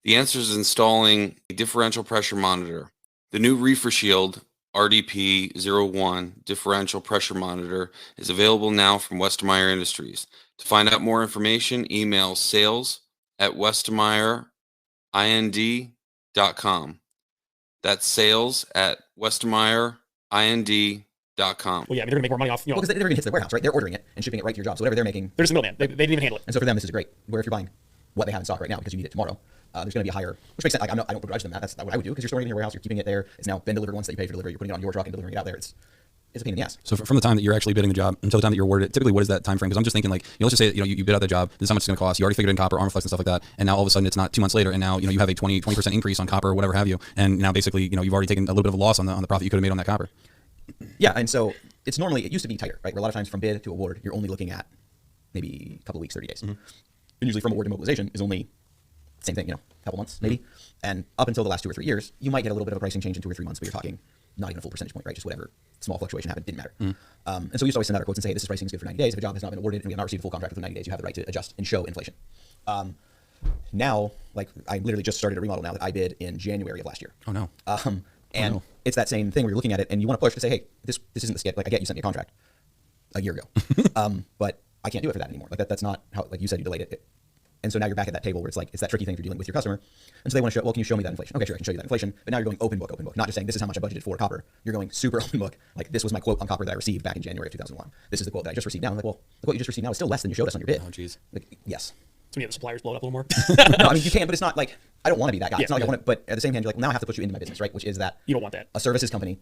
The answer is installing a differential pressure monitor. The new Reefer Shield RDP-01 differential pressure monitor is available now from Westermeyer Industries. To find out more information, email sales@westermeyerind.com. That's sales@westermeyerind.com. Well, yeah, I mean, they're going to make more money off, you know. Well, because they're going to hit the warehouse, right? They're ordering it and shipping it right to your job. So whatever they're making. They're just a middleman. They didn't even handle it. And so for them, this is great. Where if you're buying what they have in stock right now because you need it tomorrow, there's going to be a higher, which makes sense. Like, I don't begrudge them that. That's what I would do because you're storing it in your warehouse. You're keeping it there. It's now been delivered once that you pay for delivery. You're putting it on your truck and delivering it out there. It's a pain in the ass. So from the time that you're actually bidding the job until the time that you're awarded it, typically what is that time frame? Because I'm just thinking like, let's just say that, you bid out the job, this is how much it's going to cost. You already figured in copper, armor flex and stuff like that. And now all of a sudden it's not 2 months later. And now, you have a 20% increase on copper or whatever have you. And now basically, you've already taken a little bit of a loss on the profit you could have made on that copper. Yeah. And so it used to be tighter, right? Where a lot of times from bid to award, you're only looking at maybe a couple of weeks, 30 days. Mm-hmm. And usually from award to mobilization is only same thing, a couple months maybe. Mm-hmm. And up until the last 2 or 3 years, you might get a little bit of a pricing change in 2 or 3 months, but you're talking not even a full percentage point, right? Just whatever small fluctuation happened didn't matter. And so we used to always send out our quotes and say, hey, this pricing is good for 90 days. If a job has not been awarded and we have not received a full contract within 90 days, you have the right to adjust and show inflation. Now, like I literally just started a remodel now that I bid in January of last year. Oh no. And it's that same thing where you're looking at it and you want to push to say, hey, this isn't the skit. Like I get you sent me a contract a year ago, but I can't do it for that anymore. Like that's not how, like you said, you delayed it. And so now you're back at that table where it's like, it's that tricky thing if you're dealing with your customer. And so they want to show, well, can you show me that inflation? Okay, sure, I can show you that inflation. But now you're going open book, not just saying this is how much I budgeted for copper. You're going super open book. Like this was my quote on copper that I received back in January of 2001. This is the quote that I just received now. I'm like, well, the quote you just received now is still less than you showed us on your bid. Oh, geez. Like, yes. So yeah, the suppliers blow it up a little more. No, I mean, you can, but it's not like, I don't want to be that guy. It's not like I want to, but at the same hand, you're like, well, now I have to put you into my business, right? Which is that you don't want that. A services company,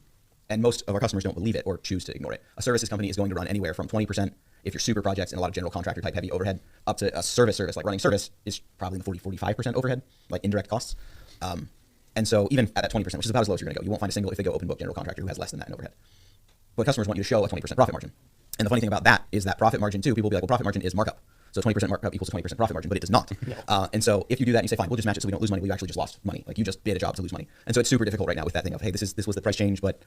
and most of our customers don't believe it or choose to ignore it. A services company is going to run anywhere from 20% if you're super projects and a lot of general contractor type heavy overhead, up to a service like running service is probably in the 40-45% overhead, like indirect costs. And so even at that 20%, which is about as low as you're going to go, you won't find a single, if they go open book general contractor who has less than that in overhead. But customers want you to show a 20% profit margin. And the funny thing about that is that profit margin too, people will be like, well, profit margin is markup. So 20% markup equals a 20% profit margin, but it does not. No. And so if you do that and you say, fine, we'll just match it so we don't lose money, well, you actually just lost money. Like you just bid a job to lose money. And so it's super difficult right now with that thing of, hey, this was the price change, but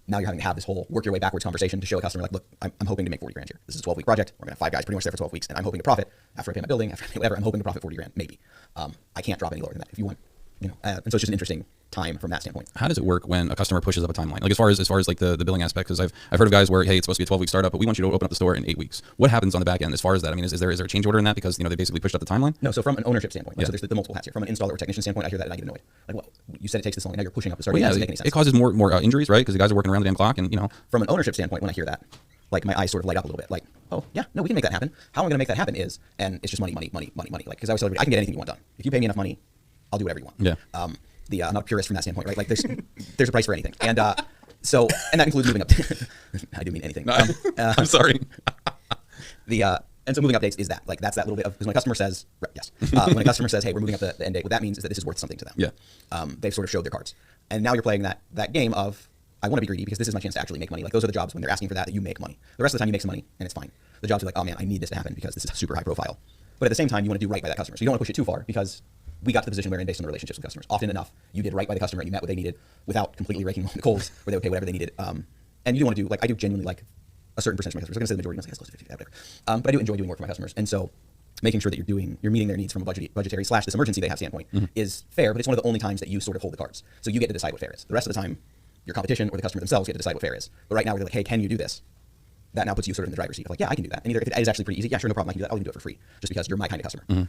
now you're having to have this whole work your way backwards conversation to show a customer like, look, I'm hoping to make 40 grand here. This is a 12-week project. We're going to have 5 guys pretty much there for 12 weeks. And I'm hoping to profit after I pay my building, after I pay whatever, I'm hoping to profit 40 grand, maybe. I can't drop any lower than that. If you want and so it's just an interesting time from that standpoint. How does it work when a customer pushes up a timeline? Like as far as like the billing aspect, because I've heard of guys where, hey, it's supposed to be a 12-week startup, but we want you to open up the store in 8 weeks. What happens on the back end as far as that? I mean, is there a change order in that because they basically pushed up the timeline? No, so from an ownership standpoint, so there's the multiple hats here. From an installer or technician standpoint, I hear that and I get annoyed. Like, well, you said it takes this long, and now you're pushing up the start. Well, It doesn't make any sense. it causes more injuries, right? Because the guys are working around the damn clock, and From an ownership standpoint, when I hear that, like my eyes sort of light up a little bit. Like, oh yeah, no, we can make that happen. How am I going to make that happen is, and it's just money. Like, because I always tell everybody, I can get anything you want done. If you pay me enough money, I'll do whatever you want. Yeah. I'm not a purist from that standpoint, right? Like there's a price for anything, and that includes moving up. I do mean anything. I'm sorry. And so moving up dates is that, like, that's that little bit of, because when a customer says, yes, when a customer says, hey, we're moving up the end date, what that means is that this is worth something to them. Yeah. They've sort of showed their cards, and now you're playing that game of, I want to be greedy because this is my chance to actually make money. Like, those are the jobs when they're asking for that you make money. The rest of the time you make some money and it's fine. The jobs are like, oh man, I need this to happen because this is super high profile. But at the same time, you want to do right by that customer. So you don't want to push it too far, because we got to the position we're in based on the relationships with customers. Often enough, you did right by the customer and you met what they needed without completely raking the coals, where they would pay whatever they needed. And you do want to do, like, I do genuinely like a certain percentage of my customers. I'm going to say the majority, I'm going to say close to 50, whatever. But I do enjoy doing work for my customers. And so making sure that you're meeting their needs from a budgetary / this emergency they have standpoint is fair, but it's one of the only times that you sort of hold the cards. So you get to decide what fair is. The rest of the time, your competition or the customer themselves get to decide what fair is. But right now, we're like, hey, can you do this? That now puts you sort of in the driver's seat of like, yeah, I can do that. And either if it is actually pretty easy, yeah, sure, no problem, I can do that. I'll even do it for free, just because you're my kind of customer.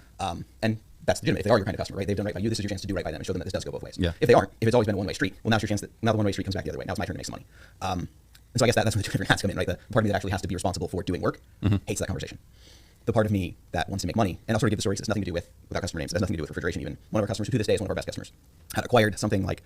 And that's legitimate. If they are your kind of customer, right? They've done right by you. This is your chance to do right by them and show them that this does go both ways. Yeah. If they aren't, if it's always been a one-way street, well, now's your chance that now the one-way street comes back the other way. Now it's my turn to make some money. And so I guess that's when the two different hats come in, right? The part of me that actually has to be responsible for doing work hates that conversation. The part of me that wants to make money, and I'll sort of give the story because it's nothing to do with our customer names. It has nothing to do with refrigeration even. One of our customers, who to this day is one of our best customers, had acquired something like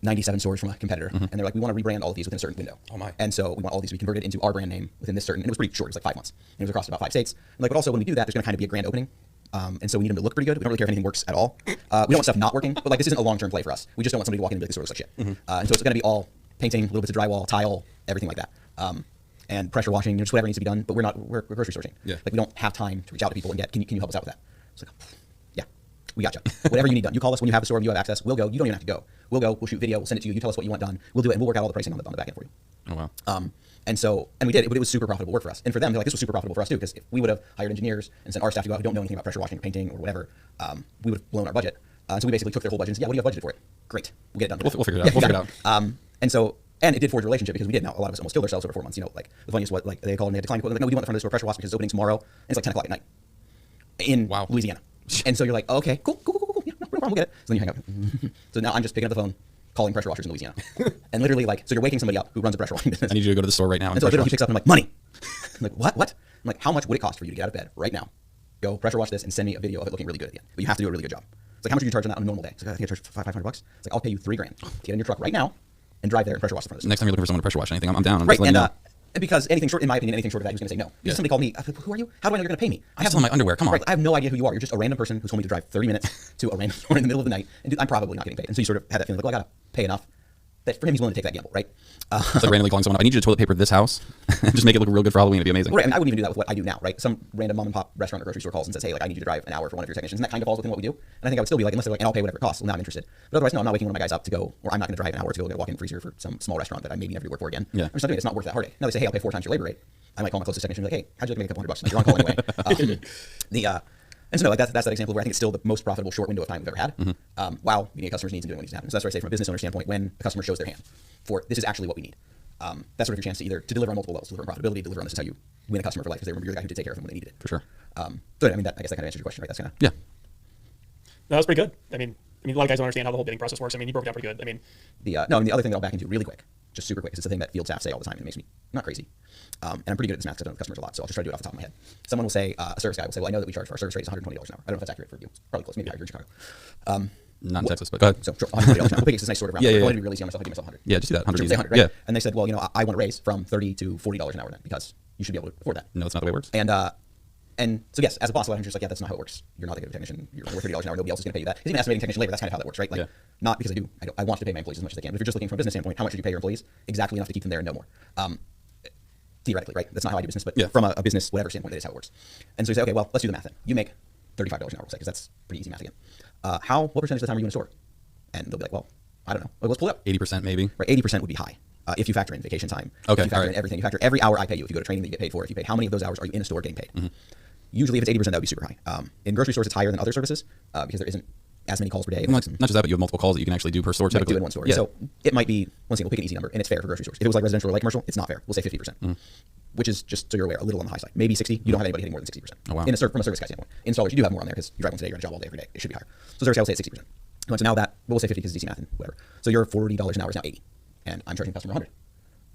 97 stores from a competitor, and they're like, we want to rebrand all of these within a certain window. Oh my. And so we want all these to be converted into our brand name within this certain, and it was pretty short, it was like 5 months. And it was across about 5 states. And like, but also when we do that, there's going to kind of be a grand opening. And so we need them to look pretty good. We don't really care if anything works at all. We don't want stuff not working, but like, this isn't a long-term play for us. We just don't want somebody to walk in and be like, this store looks like shit. And so it's going to be all painting, little bits of drywall, tile, everything like that. And pressure washing, just whatever needs to be done. But we're a grocery store chain. Yeah. Like, we don't have time to reach out to people and get, can you help us out with that? It's like, yeah, we got you. Whatever you need done. You call us when you have the store and you have access. We'll go. You don't even have to go. We'll go. We'll shoot video. We'll send it to you. You tell us what you want done. We'll do it, and we'll work out all the pricing on the back end for you. Oh wow. And we did it, but it was super profitable work for us. And for them, they're like, this was super profitable for us too, because if we would have hired engineers and sent our staff to go out who don't know anything about pressure washing or painting or whatever, we would have blown our budget. So we basically took their whole budget and said, yeah, what do you have budgeted for it? Great, we'll get it done. We'll figure it out. We'll figure it out. And it did forge a relationship, because we did. Now, a lot of us almost killed ourselves over 4 months. Like, the funniest, like, they called and they had to climb equipment. Like, no, we do want the front of the store pressure washed because it's opening tomorrow. And it's like 10 o'clock at night in Louisiana. And so you're like, oh, okay, cool. Yeah, no problem, we'll get it. So then you hang up. So now I'm just picking up the phone, calling pressure washers in Louisiana. And literally, like, so you're waking somebody up who runs a pressure washing business. I need you to go to the store right now. And so literally he picks up and I'm like, money. I'm like, what? I'm like, how much would it cost for you to get out of bed right now? Go pressure wash this and send me a video of it looking really good at the end. But you have to do a really good job. It's like, how much would you charge on that on a normal day? It's like, I think I charge $500. It's like, I'll pay you $3,000 to get in your truck right now and drive there and pressure wash the front of this. Next time you're looking for someone to pressure wash anything, I'm down. I'm right, just letting you know. Because anything short, in my opinion, anything short of that, he was going to say no. Yeah. Somebody called me. Who are you? How do I know you're going to pay me? I have some of my underwear. Come on. Right, I have no idea who you are. You're just a random person who told me to drive 30 minutes to a random store in the middle of the night, and I'm probably not getting paid. And so you sort of had that feeling like, well, I got to pay enough. That for him, he's willing to take that gamble, right? It's like randomly calling someone up. I need you to toilet paper this house and just make it look real good for Halloween. It'd be amazing. Right. I mean, I wouldn't even do that with what I do now, right? Some random mom and pop restaurant or grocery store calls and says, hey, like, I need you to drive an hour for one of your technicians. And that kind of falls within what we do. And I think I would still be like, unless they're like, and I'll pay whatever it costs. Well, now I'm interested. But otherwise, no, I'm not waking one of my guys up to go, or I'm not going to drive an hour to go get a walk-in freezer for some small restaurant that I maybe never do work for again. Yeah. I'm just not doing it. It's not worth that heartache. Now they say, hey, I'll pay 4 times your labor rate. I might call my closest technician and be like, hey, how'd you like to make a couple $100? Like, you're on call anyway. And so no, like that's that example where I think it's still the most profitable short window of time we've ever had, while meeting a customer's needs and doing what needs to happen. So that's what I say from a business owner standpoint, when the customer shows their hand for this is actually what we need. That's sort of your chance to either to deliver on multiple levels, deliver on profitability, deliver on this is how you win a customer for life, because they remember you're the guy who did take care of them when they needed it. For sure. So I mean, I guess that kind of answers your question, right? That's kind of Yeah. No, that's pretty good. I mean, a lot of guys don't understand how the whole bidding process works. I mean, you broke it down pretty good. I mean, the other thing that I'll back into really quick, just super quick, 'cause it's the thing that field staff say all the time, and it makes me not crazy. And I'm pretty good at this math because I've done with customers a lot, so I'll just try to do it off the top of my head. Someone will say, a service guy will say, well, I know that we charge for our service rate is $120 an hour. I don't know if that's accurate for you. It's probably close, maybe higher here in Chicago. Not in Texas, but go ahead. So sure, $120 an hour. It's a nice sort of round. Yeah, yeah, If I yeah. wanted to be really easy on myself, I give myself 100. Yeah, just do that. 100 Sure, easy. say 100, right? Yeah. And they said, well, I want to raise from $30 to $40 an hour then, because you should be able to afford that. No, that's not the way it works. And so yes, as a boss, a lot of times you're just like, yeah, that's not how it works. You're not a good technician. You're worth $30 an hour. Nobody else is going to pay you that. Because even estimating technician labor, that's kind of how that works, right? Like, Yeah. not because I want to pay my employees as much as I can. But if you're just looking from a business standpoint, how much should you pay your employees? Exactly enough to keep them there and no more. Theoretically, right? That's not how I do business, but Yeah. from a business, whatever standpoint, that is how it works. And so you say, okay, well, let's do the math then. You make $35 an hour, we'll say, because that's pretty easy math again. What percentage of the time are you in a store? And they'll be like, well, I don't know. Like, let's pull it up. 80% maybe. Right, 80% would be high. If you factor in vacation time, Okay, if you factor all right. in everything, you factor every hour I pay you. If you go to training that you get paid for, if you pay, how many of those hours are you in a store getting paid? Usually, if it's 80%, that would be super high. In grocery stores, it's higher than other services because there isn't as many calls per day. Not just that, but you have multiple calls that you can actually do per store typically. Do in one store. Yeah. So it might be, once again, we'll pick an easy number, and it's fair for grocery stores. If it was like residential or like commercial, it's not fair. We'll say 50%, which is, just so you're aware, a little on the high side. Maybe 60. You don't have anybody hitting more than 60%. Oh, wow. From a service guy standpoint. Installers, you do have more on there because you drive once a day, you're on a job all day, every day. It should be higher. So service guy will say it's 60%. So now that, we'll say 50 because it's easy math and whatever. So your $40 an hour is now 80, and I'm charging the customer 100.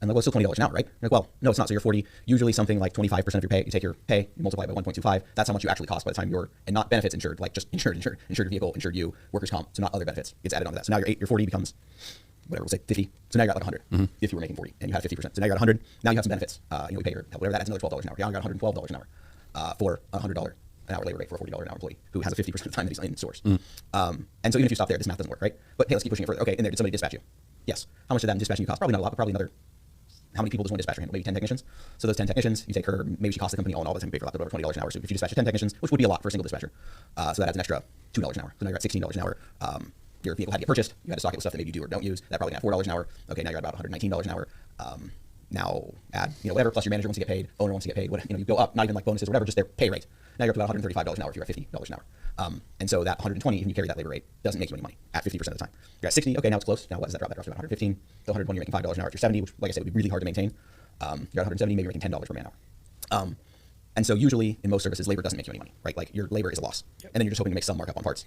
And like, well, it's still $20 an hour, right? Like, well, no, it's not. So you're 40, usually something like 25% of your pay. You take your pay, you multiply it by 1.25. That's how much you actually cost by the time you're, and not benefits insured, like just insured vehicle, insured you, workers' comp. So not other benefits. It's added onto that. So now your 40 becomes, whatever, we'll say 50. So now you're at like 100 if you were making 40 and you had 50%. So now you're at 100. Now you have some benefits. You pay your, whatever that is, another $12 an hour. Now you got $112 an hour for a $100 an hour labor rate for a $40 an hour employee who has a 50% of the time that he's in stores. And so even if you stop there, this math doesn't work, right? But hey, let's keep pushing it further. Okay, in there, did somebody dispatch you? Yes. How much did that dispatching you cost? Probably not a lot, but probably another. How many people does one dispatcher handle? Maybe 10 technicians. So those 10 technicians, you take her, maybe she costs the company all in all the time pay for a laptop over $20 an hour. So if you dispatch 10 technicians, which would be a lot for a single dispatcher, so that adds an extra $2 an hour. So now you're at $16 an hour. Your vehicle had to get purchased. You had to stock it with stuff that maybe you do or don't use. That probably got $4 an hour. Okay, now you're at about $119 an hour. Now add, whatever, plus your manager wants to get paid, owner wants to get paid, what, you go up, not even like bonuses or whatever, just their pay rate. Now you're up to about $135 an hour if you're at $50 an hour. And so that 120, even you carry that labor rate, doesn't make you any money at 50% of the time. You're at 60, okay, now it's close. Now what does that drop? That drops to about 115. So 120, you're making $5 an hour. If you're 70, which, like I said, would be really hard to maintain. You're at 170, maybe you're making $10 per man hour. And so usually in most services, labor doesn't make you any money, right? Like your labor is a loss. And then you're just hoping to make some markup on parts.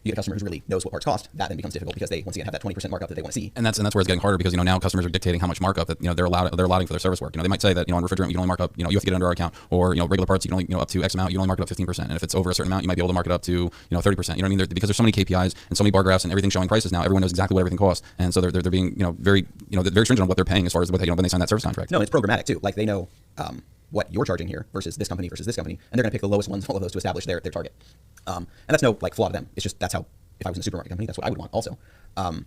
You get a customer who really knows what parts cost, that then becomes difficult because they once again have that 20% markup that they want to see. And that's where it's getting harder because now customers are dictating how much markup that they're allowing for their service work. They might say that on refrigerant you can only mark up, you have to get it under our account, or regular parts you can only up to X amount, you can only mark it up 15%. And if it's over a certain amount, you might be able to mark it up to 30%. You know what I mean? Because there's so many KPIs and so many bar graphs and everything showing prices now, everyone knows exactly what everything costs, and so they're being very very stringent on what they're paying as far as what when they sign that service contract. No, it's programmatic too. Like they know what you're charging here versus this company, and they're going to pick the lowest ones of all of those to establish their target. And that's no flaw to them. It's just that's how. If I was in a supermarket company, that's what I would want also. And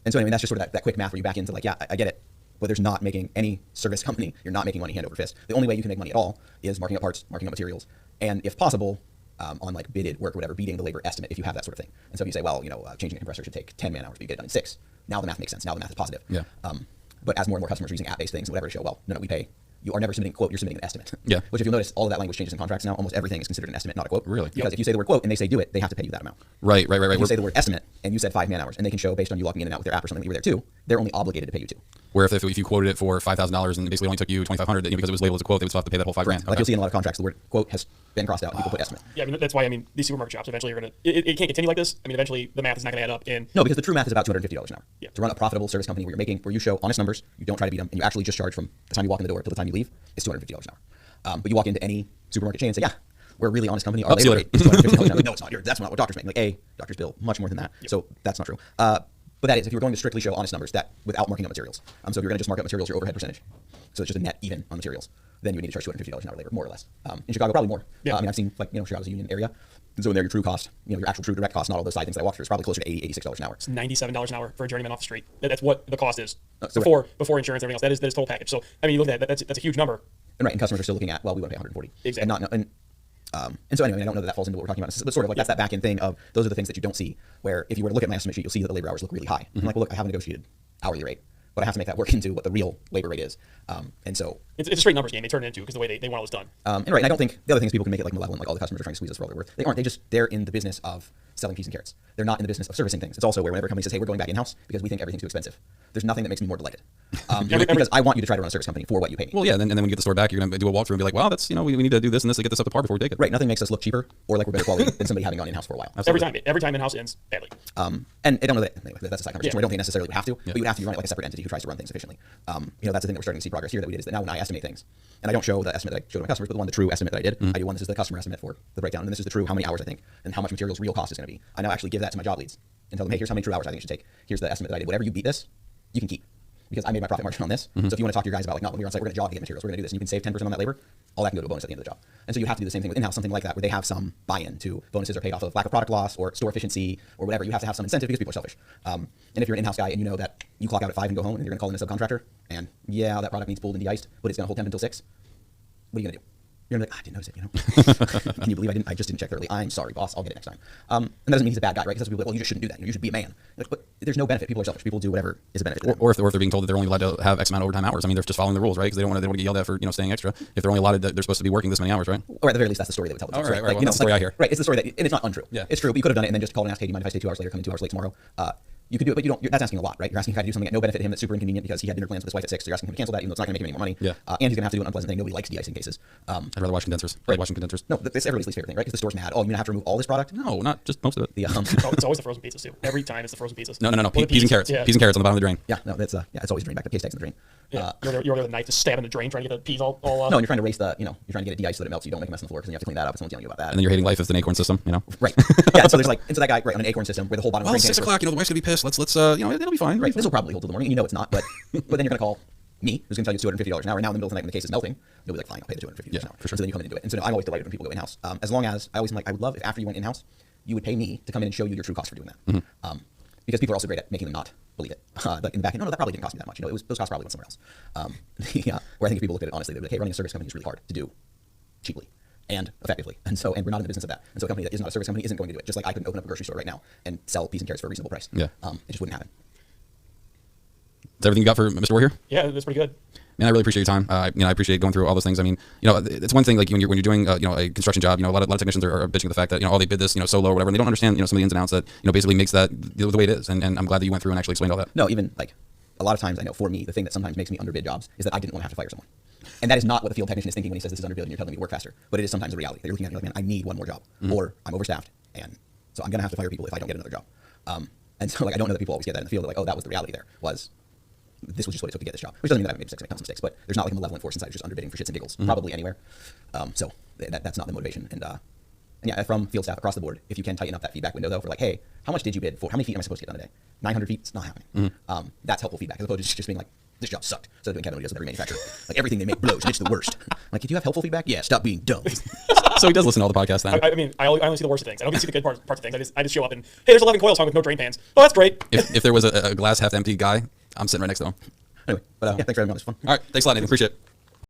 so anyway, that's just sort of that quick math where you back into like, yeah, I get it. But there's not making any service company, you're not making money hand over fist. The only way you can make money at all is marking up parts, marking up materials, and if possible, on like bidded work or whatever, beating the labor estimate if you have that sort of thing. And so if you say, well, changing a compressor should take 10 man hours, but you get it done in 6. Now the math makes sense. Now the math is positive. Yeah. But as more and more customers are using app-based things and whatever to show, well, no, we pay. You are never submitting a quote, you're submitting an estimate. Yeah. Which if you'll notice, all of that language changes in contracts now. Almost everything is considered an estimate, not a quote. Really? Because if you say the word quote and they say do it, they have to pay you that amount. Right. If you say the word estimate and you said 5 man hours and they can show based on you logging in and out with their app or something that you were there too, they're only obligated to pay you 2. Where if you quoted it for $5,000 and it basically only took you $2,500 because it was labeled as a quote, they would still have to pay that whole $5,000. Like you'll see in a lot of contracts, the word quote has been crossed out and people put estimate. Yeah, that's why these supermarket shops eventually are going to. It can't continue like this. Eventually the math is not going to add up. And no, because the true math is about $250 an hour. Yeah. To run a profitable service company where you show honest numbers, you don't try to beat them, and you actually just charge from the time you walk in the door till the time you leave, is $250 an hour. But you walk into any supermarket chain and say, yeah, we're a really honest company. Our labor rate is $250 an hour. Like, no, it's not. That's not what doctors make. Like, doctors bill much more than that. Yep. So that's not true. But that is, if you were going to strictly show honest numbers, that without marking up materials. So if you're going to just mark up materials, your overhead percentage, so it's just a net even on materials, then you would need to charge $250 an hour labor, more or less. In Chicago, probably more. Yeah. I've seen Chicago's a union area. So in there, your true cost, your actual true direct cost, not all those side things that I walked through, is probably closer to $80, $86 an hour. It's $97 an hour for a journeyman off the street. That's what the cost is So before insurance and everything else. That is total package. So you look at that. That's a huge number. And customers are still looking at, well, we want to pay $140. Exactly. And so anyway, I don't know that falls into what we're talking about, but sort of like that's that back end thing of those are the things that you don't see. Where if you were to look at my estimate sheet, you'll see that the labor hours look really high. I'm like, well, look, I have a negotiated hourly rate, but I have to make that work into what the real labor rate is. And so it's a straight numbers game. They turn it into because the way they want all this done. And I don't think the other things people can make it like malevolent, like all the customers are trying to squeeze us for all they're worth. They aren't. They're in the business of selling peas and carrots. They're not in the business of servicing things. It's also where whenever a company says, hey, we're going back in-house because we think everything's too expensive. There's nothing that makes me more delighted. Because I want you to try to run a service company for what you pay me. Well, yeah, and then when you get the store back, you're going to do a walkthrough and be like, wow, that's, we need to do this and this to get this up to par before we take it. Right. Nothing makes us look cheaper or like we're better quality than somebody having gone in-house for a while. Absolutely. Every time in-house ends badly. And I don't know that, anyway, that's a side conversation. I don't think necessarily would have to, but you would have to run it like a separate entity who tries to run things efficiently. That's the thing that we're starting to see progress here that we did, is that now when I estimate things, and I don't show the estimate that I show to my customers, but the true estimate that I did, I do one, this is the customer estimate for the breakdown, and this is the true how many hours I think, and how much materials real cost is going to be. I now actually give that to my job leads and tell them, hey, here's how many true hours I think it should take. Here's the estimate that I did. Whatever you beat this, you can keep. Because I made my profit margin on this. So if you want to talk to your guys about, like, no, when we're on site, we're going to job to get materials, we're going to do this, and you can save 10% on that labor, all that can go to a bonus at the end of the job. And so you have to do the same thing with in-house, something like that, where they have some buy-in to bonuses are paid off of lack of product loss or store efficiency or whatever. You have to have some incentive because people are selfish. And if you're an in-house guy and you know that you clock out at 5 and go home and you're going to call in a subcontractor, and yeah, that product needs pulled and de-iced, but it's going to hold temp until 6, what are you going to do? You're gonna be like, I didn't notice it, you know? Can you believe I just didn't check thoroughly? I'm sorry, boss. I'll get it next time. And that doesn't mean he's a bad guy, right? Because people are like, well, you just shouldn't do that. You should be a man. Like, but there's no benefit. People are selfish. People do whatever is a benefit to them. Or if they're being told that they're only allowed to have X amount of overtime hours. I mean, they're just following the rules, right? Because they don't want to get yelled at for staying extra. If they're only allotted, they're supposed to be working this many hours, right? Or at the very least, that's the story they would tell themselves. Right. Like, Well, that's the story I hear. Right, it's the story that, and it's not untrue. Yeah. It's true, but you could have done it and then just called and asked, hey, do you mind if I stay 2 hours later, come in 2 hours late tomorrow? You could do it, but you don't. That's asking a lot, right? You're asking a guy to do something at no benefit to him that's super inconvenient because he had dinner plans with his wife at 6. So you're asking him to cancel that, even though it's not going to make him any more money. Yeah. And he's going to have to do an unpleasant thing. Nobody likes de-icing cases. I'd rather watch condensers. Right. Watching condensers. No, it's everybody's least favorite thing, right? Because the store's mad. Oh, you're going to have to remove all this product? No, not just most of it. It's always the frozen pizzas too. Every time it's the frozen pizzas. No. Or the Peas and carrots. Yeah. Peas and carrots on the bottom of the drain. Yeah, no, that's it's always drain back. The case takes in the drain. Yeah. You're there with a knife just stabbing the drain, trying to get the peas all No, and you're trying to race you're trying to get it de-iced so that it melts. So you don't make a mess on the floor because then you have to clean that up. And someone's yelling you about that. And then you're hating life if it's an acorn system, Right. Yeah. So there's so that guy right on an acorn system where the whole bottom. Well, of the drain 6 canister- o'clock. The wife's gonna be pissed. Let's it'll be fine. Right. This will probably hold till the morning. You know it's not, but then you're gonna call me, who's gonna tell you it's $250 an hour. Now in the middle of the night when the case is melting, you'll be like, fine, I'll pay the $250 an hour. For sure. So then you come in and do it. And so I'm always delighted when people go in house. As long as I would love if after you went in house, you would pay me to come in and show you your true cost for doing that. Because people are also great at making them not believe it. Like in the back end, no, that probably didn't cost me that much. Those costs probably went somewhere else. Where I think if people look at it honestly, they're like, hey, running a service company is really hard to do cheaply and effectively. And we're not in the business of that. And so a company that is not a service company isn't going to do it. Just like I couldn't open up a grocery store right now and sell peas and carrots for a reasonable price. Yeah. It just wouldn't happen. Is everything you got for Mr. Orr here? Yeah, that's pretty good. Man, I really appreciate your time. I appreciate going through all those things. I mean, it's one thing like when you're doing a construction job. A lot of technicians are bitching at the fact that they bid this so low or whatever, and they don't understand some of the ins and outs that basically makes that the way it is. And I'm glad that you went through and actually explained all that. No, even like a lot of times I know for me, the thing that sometimes makes me underbid jobs is that I didn't want to have to fire someone. And that is not what the field technician is thinking when he says this is underbid and you're telling me to work faster. But it is sometimes a reality. They're looking at me like, man, I need one more job, or I'm overstaffed, and so I'm gonna have to fire people if I don't get another job. And so I don't know that people always get that in the field. They're like, oh, that was the reality. This was just what it took to get this job. Which doesn't mean that I made tons of mistakes, but there's not like a malevolent force inside who's just underbidding for shits and giggles, probably anywhere. So that's not the motivation. And yeah, from field staff across the board, if you can tighten up that feedback window though, for like, hey, how much did you bid for? How many feet am I supposed to get done a day? 900 feet? It's not happening. That's helpful feedback as opposed to just being like, this job sucked. So doing Kevin does with every manufacturer. Like everything they make blows and it's the worst. Like, do you have helpful feedback? Yeah, stop being dumb. So he does listen to all the podcasts then. I mean, I only see the worst of things. I don't get to see the good parts of things. I just show up and, hey, there's 11 coils hung with no drain pans. Oh, that's great. If there was a glass half empty guy, I'm sitting right next to him. Anyway, but yeah, thanks for having me on. This was fun. All right, thanks a lot, Nathan. Appreciate it.